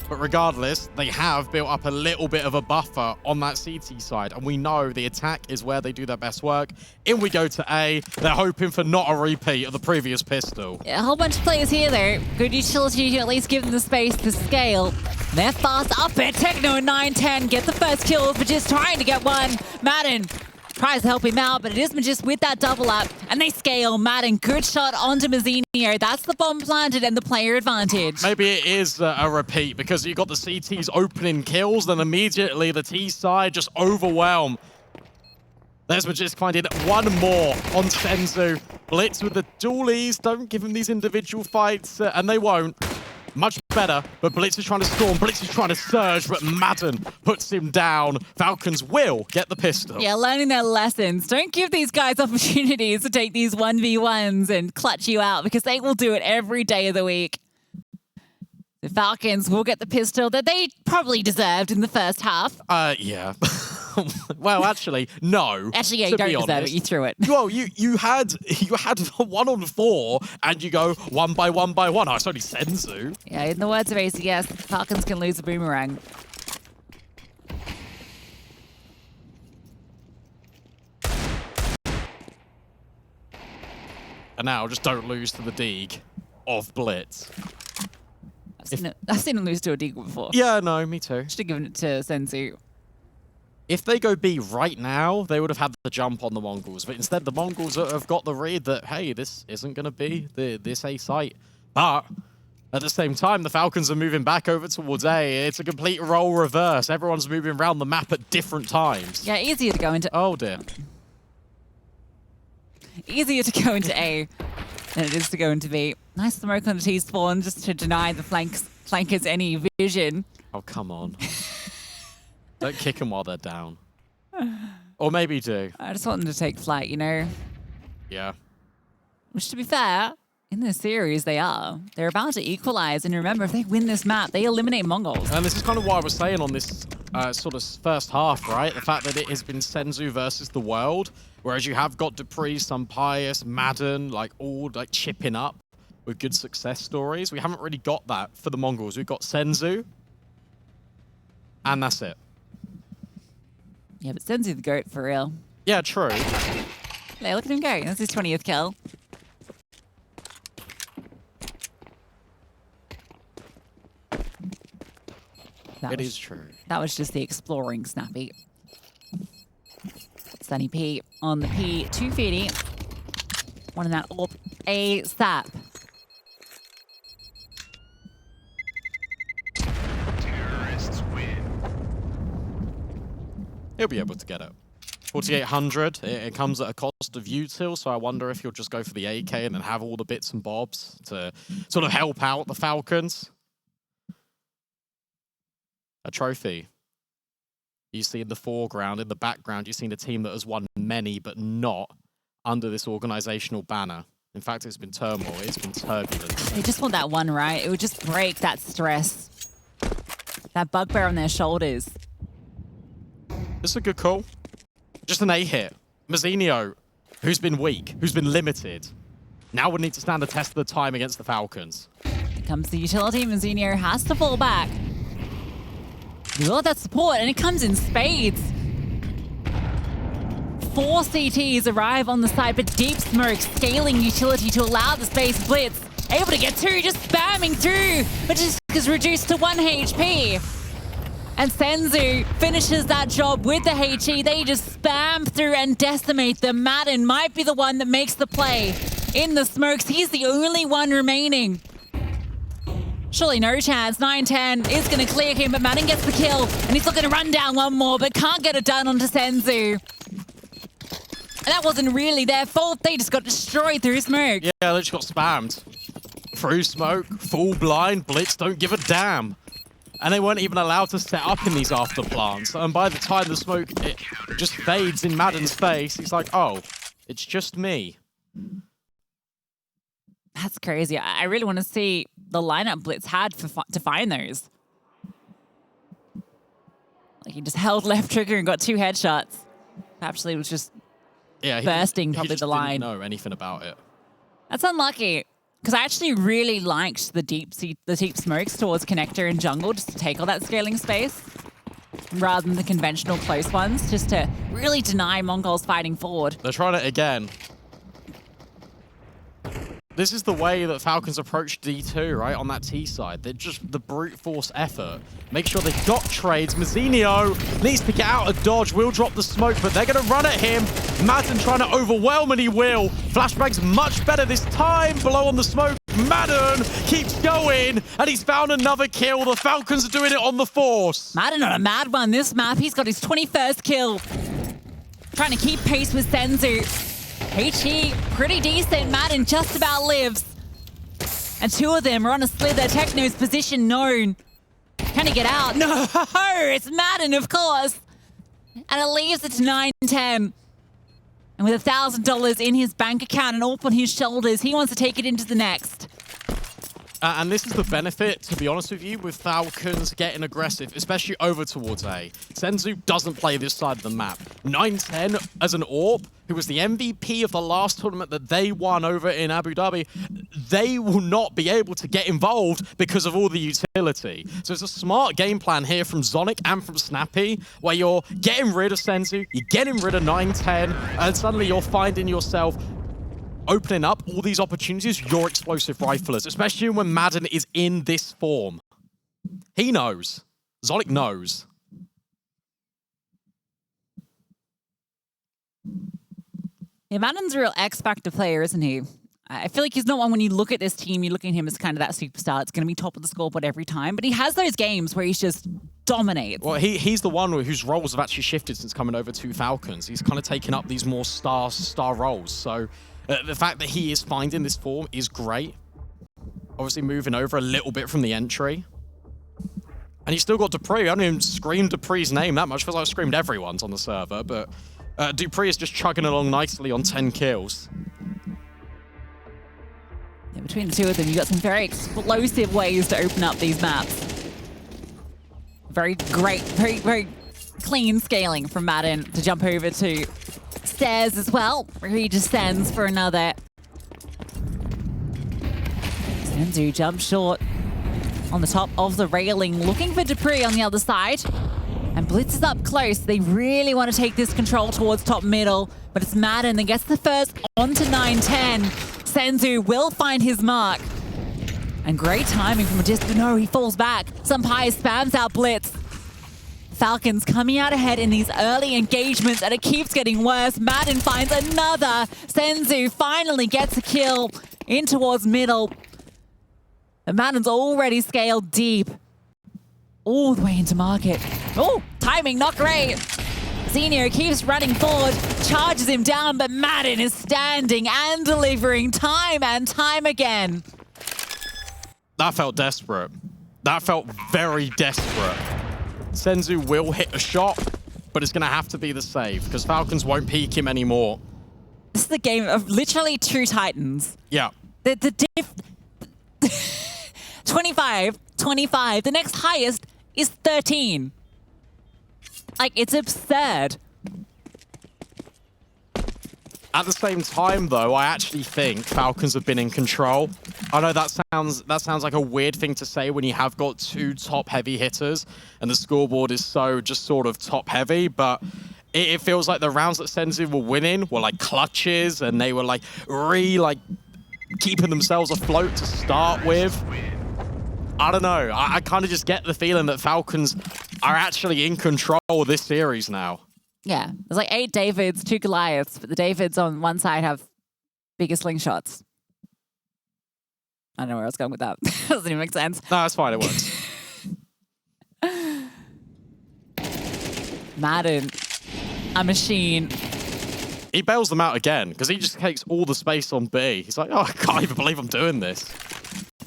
But regardless, they have built up a little bit of a buffer on that CT side, and we know the attack is where they do their best work. In we go to A. They're hoping for not a repeat of the previous pistol. Yeah, a whole bunch of players here, though. Good utility to at least give them the space to scale. They're fast up it. Techno in 9-10 gets the first kill, but just trying to get one. Madden tries to help him out, but it is just with that double up, and they scale. Madden, good shot onto Mazzinho. That's the bomb planted and the player advantage. Maybe it is a repeat because you got the CTs opening kills, then immediately the T side just overwhelmed. There's Magist finding one more on Senzu. Blitz with the dualies. Don't give him these individual fights, and they won't. Much better, but Blitz is trying to storm. Blitz is trying to surge, but Madden puts him down. Falcons will get the pistol. Yeah, learning their lessons. Don't give these guys opportunities to take these 1v1s and clutch you out, because they will do it every day of the week. The Falcons will get the pistol that they probably deserved in the first half. Yeah. Well, actually, no. Actually, yeah, you don't deserve it. You threw it. Well, you had 1 on 4, and you go 1 by 1 by 1. Oh, it's only Senzu. Yeah, in the words of ACS, Falcons can lose a boomerang. And now, just don't lose to the Deeg of Blitz. I've seen him lose to a Deagle before. Yeah, no, me too. Should have given it to Senzu. If they go B right now, they would have had the jump on the Mongols. But instead, the Mongols have got the read that, hey, this isn't going to be this A site. But at the same time, the Falcons are moving back over towards A. It's a complete role reverse. Everyone's moving around the map at different times. Yeah, easier to go into... Oh, dear. Easier to go into A than it is to go into B. Nice smoke on the T spawn just to deny the flankers any vision. Oh, come on. Don't kick them while they're down. Or maybe do. I just want them to take flight, you know? Yeah. Which, to be fair, in this series, they are. They're about to equalize. And remember, if they win this map, they eliminate Mongols. And this is kind of what I was saying on this sort of first half, right? The fact that it has been Senzu versus the world, whereas you have got Dupree, Pius, Madden, like all like chipping up with good success stories. We haven't really got that for the Mongols. We've got Senzu, and that's it. Yeah, but Senzu the GOAT for real. Yeah, true. Yeah, look at him go. That's his 20th kill. It is true. That was just the exploring Snappy. Sunny P on the P250. Wanting that up ASAP. Terrorists win. He'll be able to get it. 4,800. It comes at a cost of util, so I wonder if you'll just go for the AK and then have all the bits and bobs to sort of help out the Falcons. A trophy. You see in the foreground, in the background, you've seen a team that has won many, but not under this organizational banner. In fact, it's been turmoil. It's been turbulence. They just want that one right. It would just break that stress. That bugbear on their shoulders. This is a good call. Just an A hit. Mazzinho, who's been weak, who's been limited, now would need to stand the test of the time against the Falcons. Here comes the utility. Mazzinho has to fall back. You got that support, and it comes in spades. 4 CTs arrive on the side, but Deep Smoke scaling utility to allow the space blitz. Able to get 2, just spamming through, but just is reduced to 1 HP. And Senzu finishes that job with the HE. They just spam through and decimate them. Madden might be the one that makes the play in the smokes. He's the only one remaining. Surely no chance. 9-10 is going to clear him, but Madden gets the kill. And he's looking to run down one more, but can't get it done onto Senzu. And that wasn't really their fault. They just got destroyed through smoke. Yeah, they just got spammed. Through smoke, full blind, Blitz don't give a damn. And they weren't even allowed to set up in these after plants. And by the time the smoke it just fades in Madden's face, he's like, oh, it's just me. That's crazy. I really want to see the lineup Blitz had to find those. Like he just held left trigger and got 2 headshots. Actually, it was just bursting probably the line. He didn't know anything about it. That's unlucky. Because I actually really liked the deep smokes towards connector and jungle just to take all that scaling space rather than the conventional close ones, just to really deny Mongols fighting forward. They're trying it again. This is the way that Falcons approach D2, right? On that T side. They're just the brute force effort. Make sure they've got trades. Mazzinho needs to get out of dodge. Will drop the smoke, but they're going to run at him. Madden trying to overwhelm, and he will. Flashbang's much better this time. Below on the smoke. Madden keeps going, and he's found another kill. The Falcons are doing it on the force. Madden on a mad one this map. He's got his 21st kill. Trying to keep pace with Senzu. HE, pretty decent. Madden just about lives. And 2 of them are on a slither. Techno's position known. Can he get out? No, it's Madden, of course. And it leaves it to 9-10. And with $1,000 in his bank account and all on his shoulders, he wants to take it into the next. And this is the benefit, to be honest with you, with Falcons getting aggressive, especially over towards A. Senzu doesn't play this side of the map. 9-10 as an AWP, who was the MVP of the last tournament that they won over in Abu Dhabi, they will not be able to get involved because of all the utility. So it's a smart game plan here from Zonic and from Snappy, where you're getting rid of Senzu, you're getting rid of 9-10, and suddenly you're finding yourself opening up all these opportunities, your explosive riflers, especially when Madden is in this form. He knows. Zonic knows. Yeah, Madden's a real X-Factor player, isn't he? I feel like he's not one when you look at this team, you look at him as kind of that superstar. It's going to be top of the scoreboard every time. But he has those games where he's just dominates. Well, he's the one whose roles have actually shifted since coming over to Falcons. He's kind of taken up these more star roles. So the fact that he is finding this form is great. Obviously moving over a little bit from the entry. And he's still got Dupree. I haven't even screamed Dupree's name that much. Feels like I've screamed everyone's on the server. But Dupree is just chugging along nicely on 10 kills. Yeah, between the two of them, you've got some very explosive ways to open up these maps. Very great, very clean scaling from Madden to jump over to Stairs as well, where he just stands for another. Senzu jumps short on the top of the railing, looking for Dupree on the other side. And Blitz is up close. They really want to take this control towards top middle, but it's Madden that gets the first onto 9-10. Senzu will find his mark. And great timing from a distance. No, he falls back. Sampaya spams out Blitz. Falcons coming out ahead in these early engagements, and it keeps getting worse. Madden finds another. Senzu finally gets a kill in towards middle. And Madden's already scaled deep. All the way into market. Oh, timing not great. Zenio keeps running forward, charges him down, but Madden is standing and delivering time and time again. That felt desperate. That felt very desperate. Senzu will hit a shot, but it's going to have to be the save because Falcons won't peek him anymore. This is a game of literally two Titans. Yeah. 25. The next highest is 13. Like, it's absurd. At the same time, though, I actually think Falcons have been in control. I know that sounds like a weird thing to say when you have got two top-heavy hitters and the scoreboard is so just sort of top-heavy, but it feels like the rounds that Senzu were winning were like clutches and they were like keeping themselves afloat to start with. I don't know. I kind of just get the feeling that Falcons are actually in control of this series now. Yeah, there's like 8 Davids, 2 Goliaths, but the Davids on one side have bigger slingshots. I don't know where I was going with that. Doesn't even make sense. No, that's fine. It works. Madden, a machine. He bails them out again because he just takes all the space on B. He's like, oh, I can't even believe I'm doing this.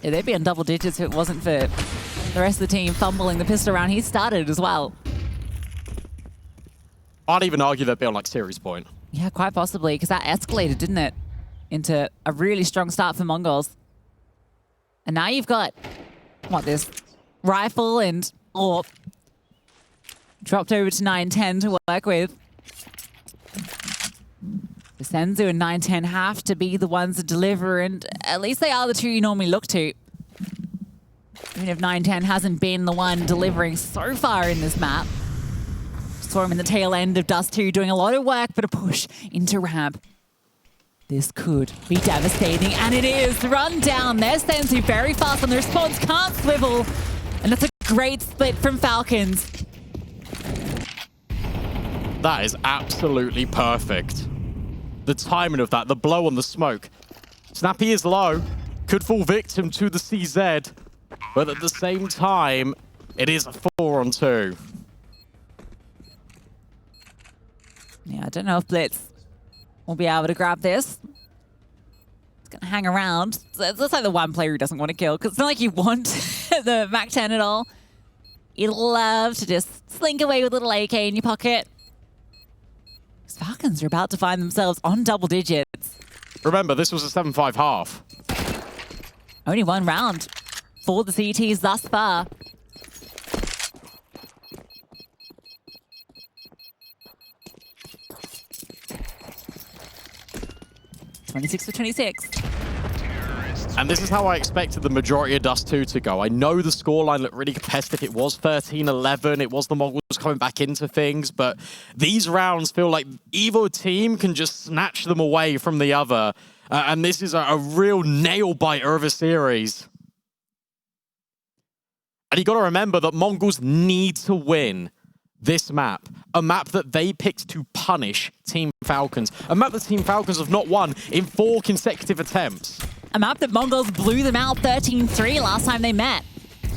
Yeah, they'd be on double digits if it wasn't for the rest of the team fumbling the pistol round. He started as well. I'd even argue they'd be on like series point. Yeah, quite possibly, because that escalated, didn't it? Into a really strong start for Mongols. And now you've got, what, this rifle and AWP dropped over to 9-10 to work with. Senzu and 9-10 have to be the ones that deliver, and at least they are the two you normally look to. Even if 9-10 hasn't been the one delivering so far in this map. Saw him in the tail end of Dust2 doing a lot of work, but a push into ramp. This could be devastating, and it is. Run down. There's Senzu very fast on the response, can't swivel. And that's a great split from Falcons. That is absolutely perfect. The timing of that, the blow on the smoke. Snappy is low, could fall victim to the CZ, but at the same time, it is a 4-on-2. Yeah, I don't know if Blitz will be able to grab this. It's going to hang around. That's like the one player who doesn't want to kill, because it's not like you want the MAC-10 at all. You love to just slink away with a little AK in your pocket. Falcons are about to find themselves on double digits. Remember, this was a 7-5 half. Only one round for the CTs thus far. 26 for 26. And this is how I expected the majority of Dust2 to go. I know the scoreline looked really competitive. It was 13-11. It was the Mongols coming back into things. But these rounds feel like either team can just snatch them away from the other. And this is a real nail-biter of a series. And you got to remember that Mongols need to win this map. A map that they picked to punish Team Falcons. A map that Team Falcons have not won in 4 consecutive attempts. A map that Mongols blew them out 13-3 last time they met.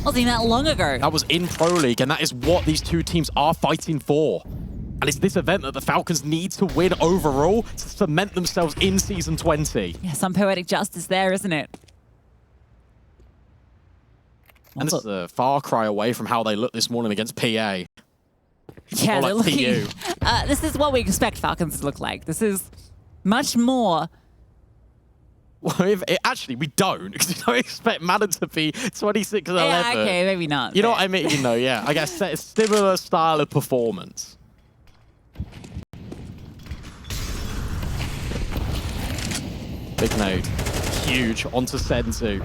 Wasn't even that long ago. That was in Pro League, and that is what these two teams are fighting for. And it's this event that the Falcons need to win overall to cement themselves in Season 20. Yeah, some poetic justice there, isn't it? And this is a far cry away from how they looked this morning against PA. Yeah, or like looking, PU. this is what we expect Falcons to look like. This is much more. Well, actually, we don't, because you don't expect Madden to be 26-11. Yeah, okay, maybe not. You know what I mean? You know, yeah. I guess it's a similar style of performance. Big nade. Huge onto Senzu.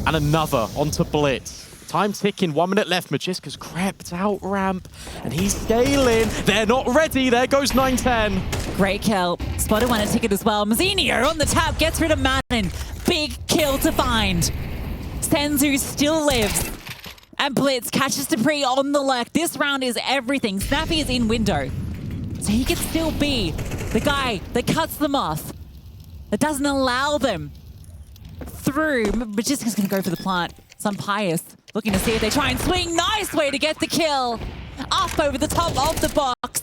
And another onto Blitz. Time ticking, 1 minute left. Magiska's crept out ramp, and he's scaling. They're not ready. There goes 9-10. Great kill. Spotted one a ticket as well. Mazzinho on the tap, gets rid of Madden. Big kill to find. Senzu still lives. And Blitz catches Dupree on the lurk. This round is everything. Snappy is in window. So he can still be the guy that cuts them off. That doesn't allow them through. Magiska's going to go for the plant. Some Pious looking to see if they try and swing. Nice way to get the kill. Up over the top of the box.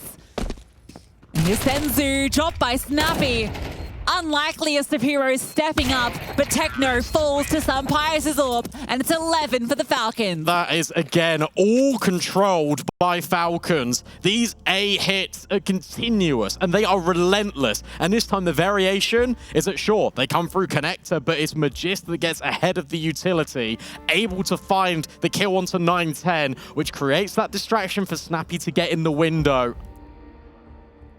And here's Senzu, dropped by Snappy. Unlikeliest of heroes stepping up, but Techno falls to some Pious' orb, and it's 11 for the Falcons. That is, again, all controlled by Falcons. These A hits are continuous, and they are relentless. And this time the variation is that, sure, they come through connector, but it's Magist that gets ahead of the utility, able to find the kill onto 9-10, which creates that distraction for Snappy to get in the window.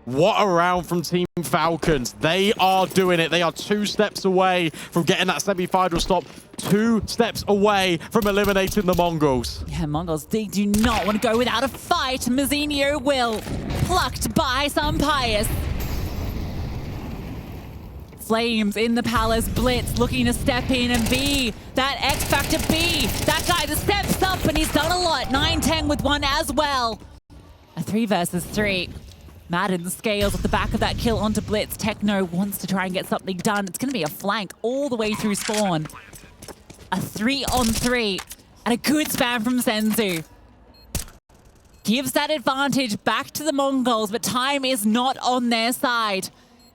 What a round from Team Falcons. They are doing it. They are 2 steps away from getting that semi-final stop. 2 steps away from eliminating the Mongols. Yeah, Mongols, they do not want to go without a fight. Mazzinho will. Plucked by some Pious. Flames in the palace. Blitz looking to step in and be that X Factor B. That guy that steps up, and he's done a lot. 9-10 with one as well. A 3 versus 3. Madden scales off the back of that kill onto Blitz. Techno wants to try and get something done. It's going to be a flank all the way through spawn. A 3-on-3 and a good spam from Senzu. Gives that advantage back to the Mongols, but time is not on their side.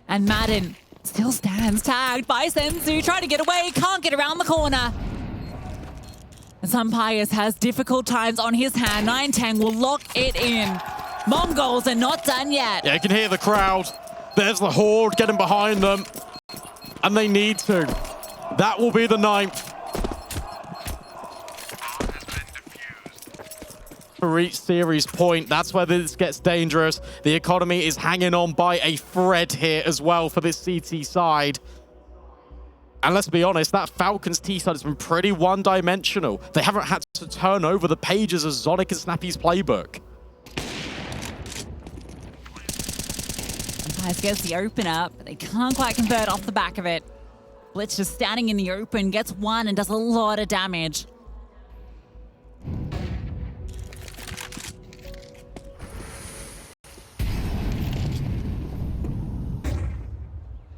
And Madden still stands tagged by Senzu, trying to get away, can't get around the corner. And Pious has difficult times on his hand. 9-10 will lock it in. Mongols are not done yet. Yeah, you can hear the crowd. There's the Horde getting behind them. And they need to. That will be the 9th. For each series point, that's where this gets dangerous. The economy is hanging on by a thread here as well for this CT side. And let's be honest, that Falcons T side has been pretty one-dimensional. They haven't had to turn over the pages of Zonic and Snappy's playbook. Pious gets the open up, but they can't quite convert off the back of it. Blitz just standing in the open, gets one and does a lot of damage.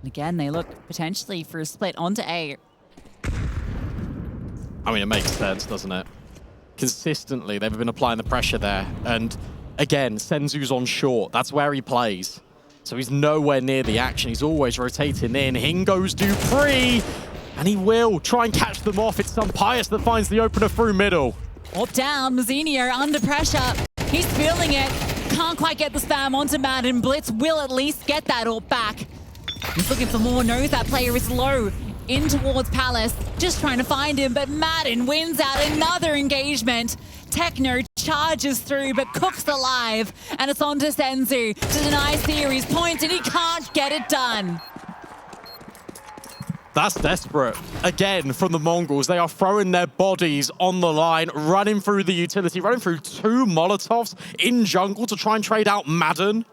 And again, they look potentially for a split onto A. I mean, it makes sense, doesn't it? Consistently, they've been applying the pressure there. And again, Senzu's on short. That's where he plays. So he's nowhere near the action. He's always rotating in. In goes Dupree, and he will try and catch them off. It's some Pious that finds the opener through middle. Up down, Mazzinho under pressure. He's feeling it. Can't quite get the spam onto Madden. Blitz will at least get that ult back. He's looking for more, knows that player is low. in towards Palace, just trying to find him, but Madden wins out another engagement. Techno charges through, but Cook's alive, and it's on to Senzu to deny series points, and he can't get it done. That's desperate. Again, from the Mongols, they are throwing their bodies on the line, running through the utility, running through 2 Molotovs in jungle to try and trade out Madden.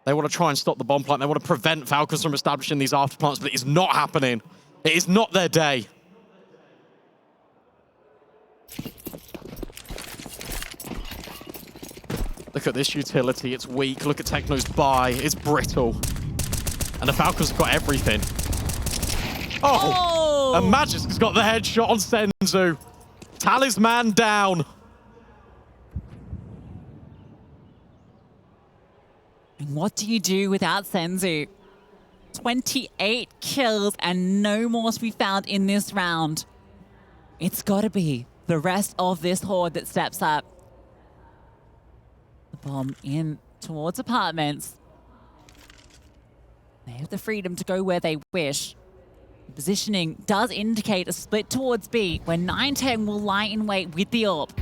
They want to try and stop the bomb plant. They want to prevent Falcons from establishing these afterplants, but it is not happening. It is not their day. Look at this utility. It's weak. Look at Techno's buy. It's brittle. And the Falcons have got everything. Oh! And Magisk has got the headshot on Senzu. Talisman down. And what do you do without Senzu? 28 kills and no more to be found in this round. It's got to be the rest of this horde that steps up. The bomb in towards apartments. They have the freedom to go where they wish. The positioning does indicate a split towards B, where 9-10 will lie in wait with the AWP.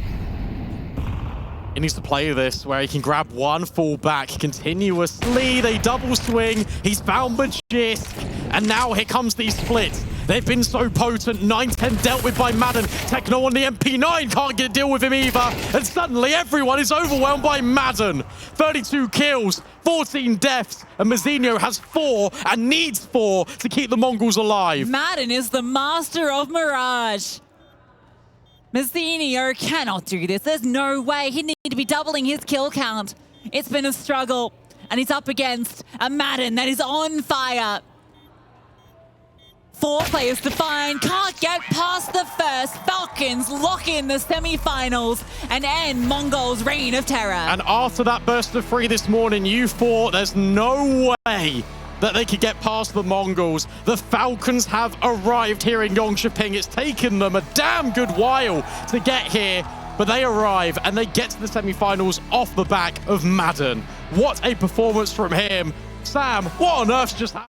He needs to play this where he can grab one full back continuously. They double swing. He's found Magisk. And now here comes these splits. They've been so potent. 9-10 dealt with by Madden. Techno on the MP9 can't get a deal with him either. And suddenly everyone is overwhelmed by Madden. 32 kills, 14 deaths. And Mazinho has 4 and needs 4 to keep the Mongols alive. Madden is the master of Mirage. Mazinho cannot do this. There's no way. He'd need to be doubling his kill count. It's been a struggle. And he's up against a Madden that is on fire. 4 players to find. Can't get past the first. Falcons lock in the semi-finals and end Mongol's reign of terror. And after that burst of 3 this morning, you thought there's no way that they could get past the Mongols. The Falcons have arrived here in Jönköping. It's taken them a damn good while to get here, but they arrive and they get to the semi-finals off the back of Madden. What a performance from him. Sam, what on earth just happened?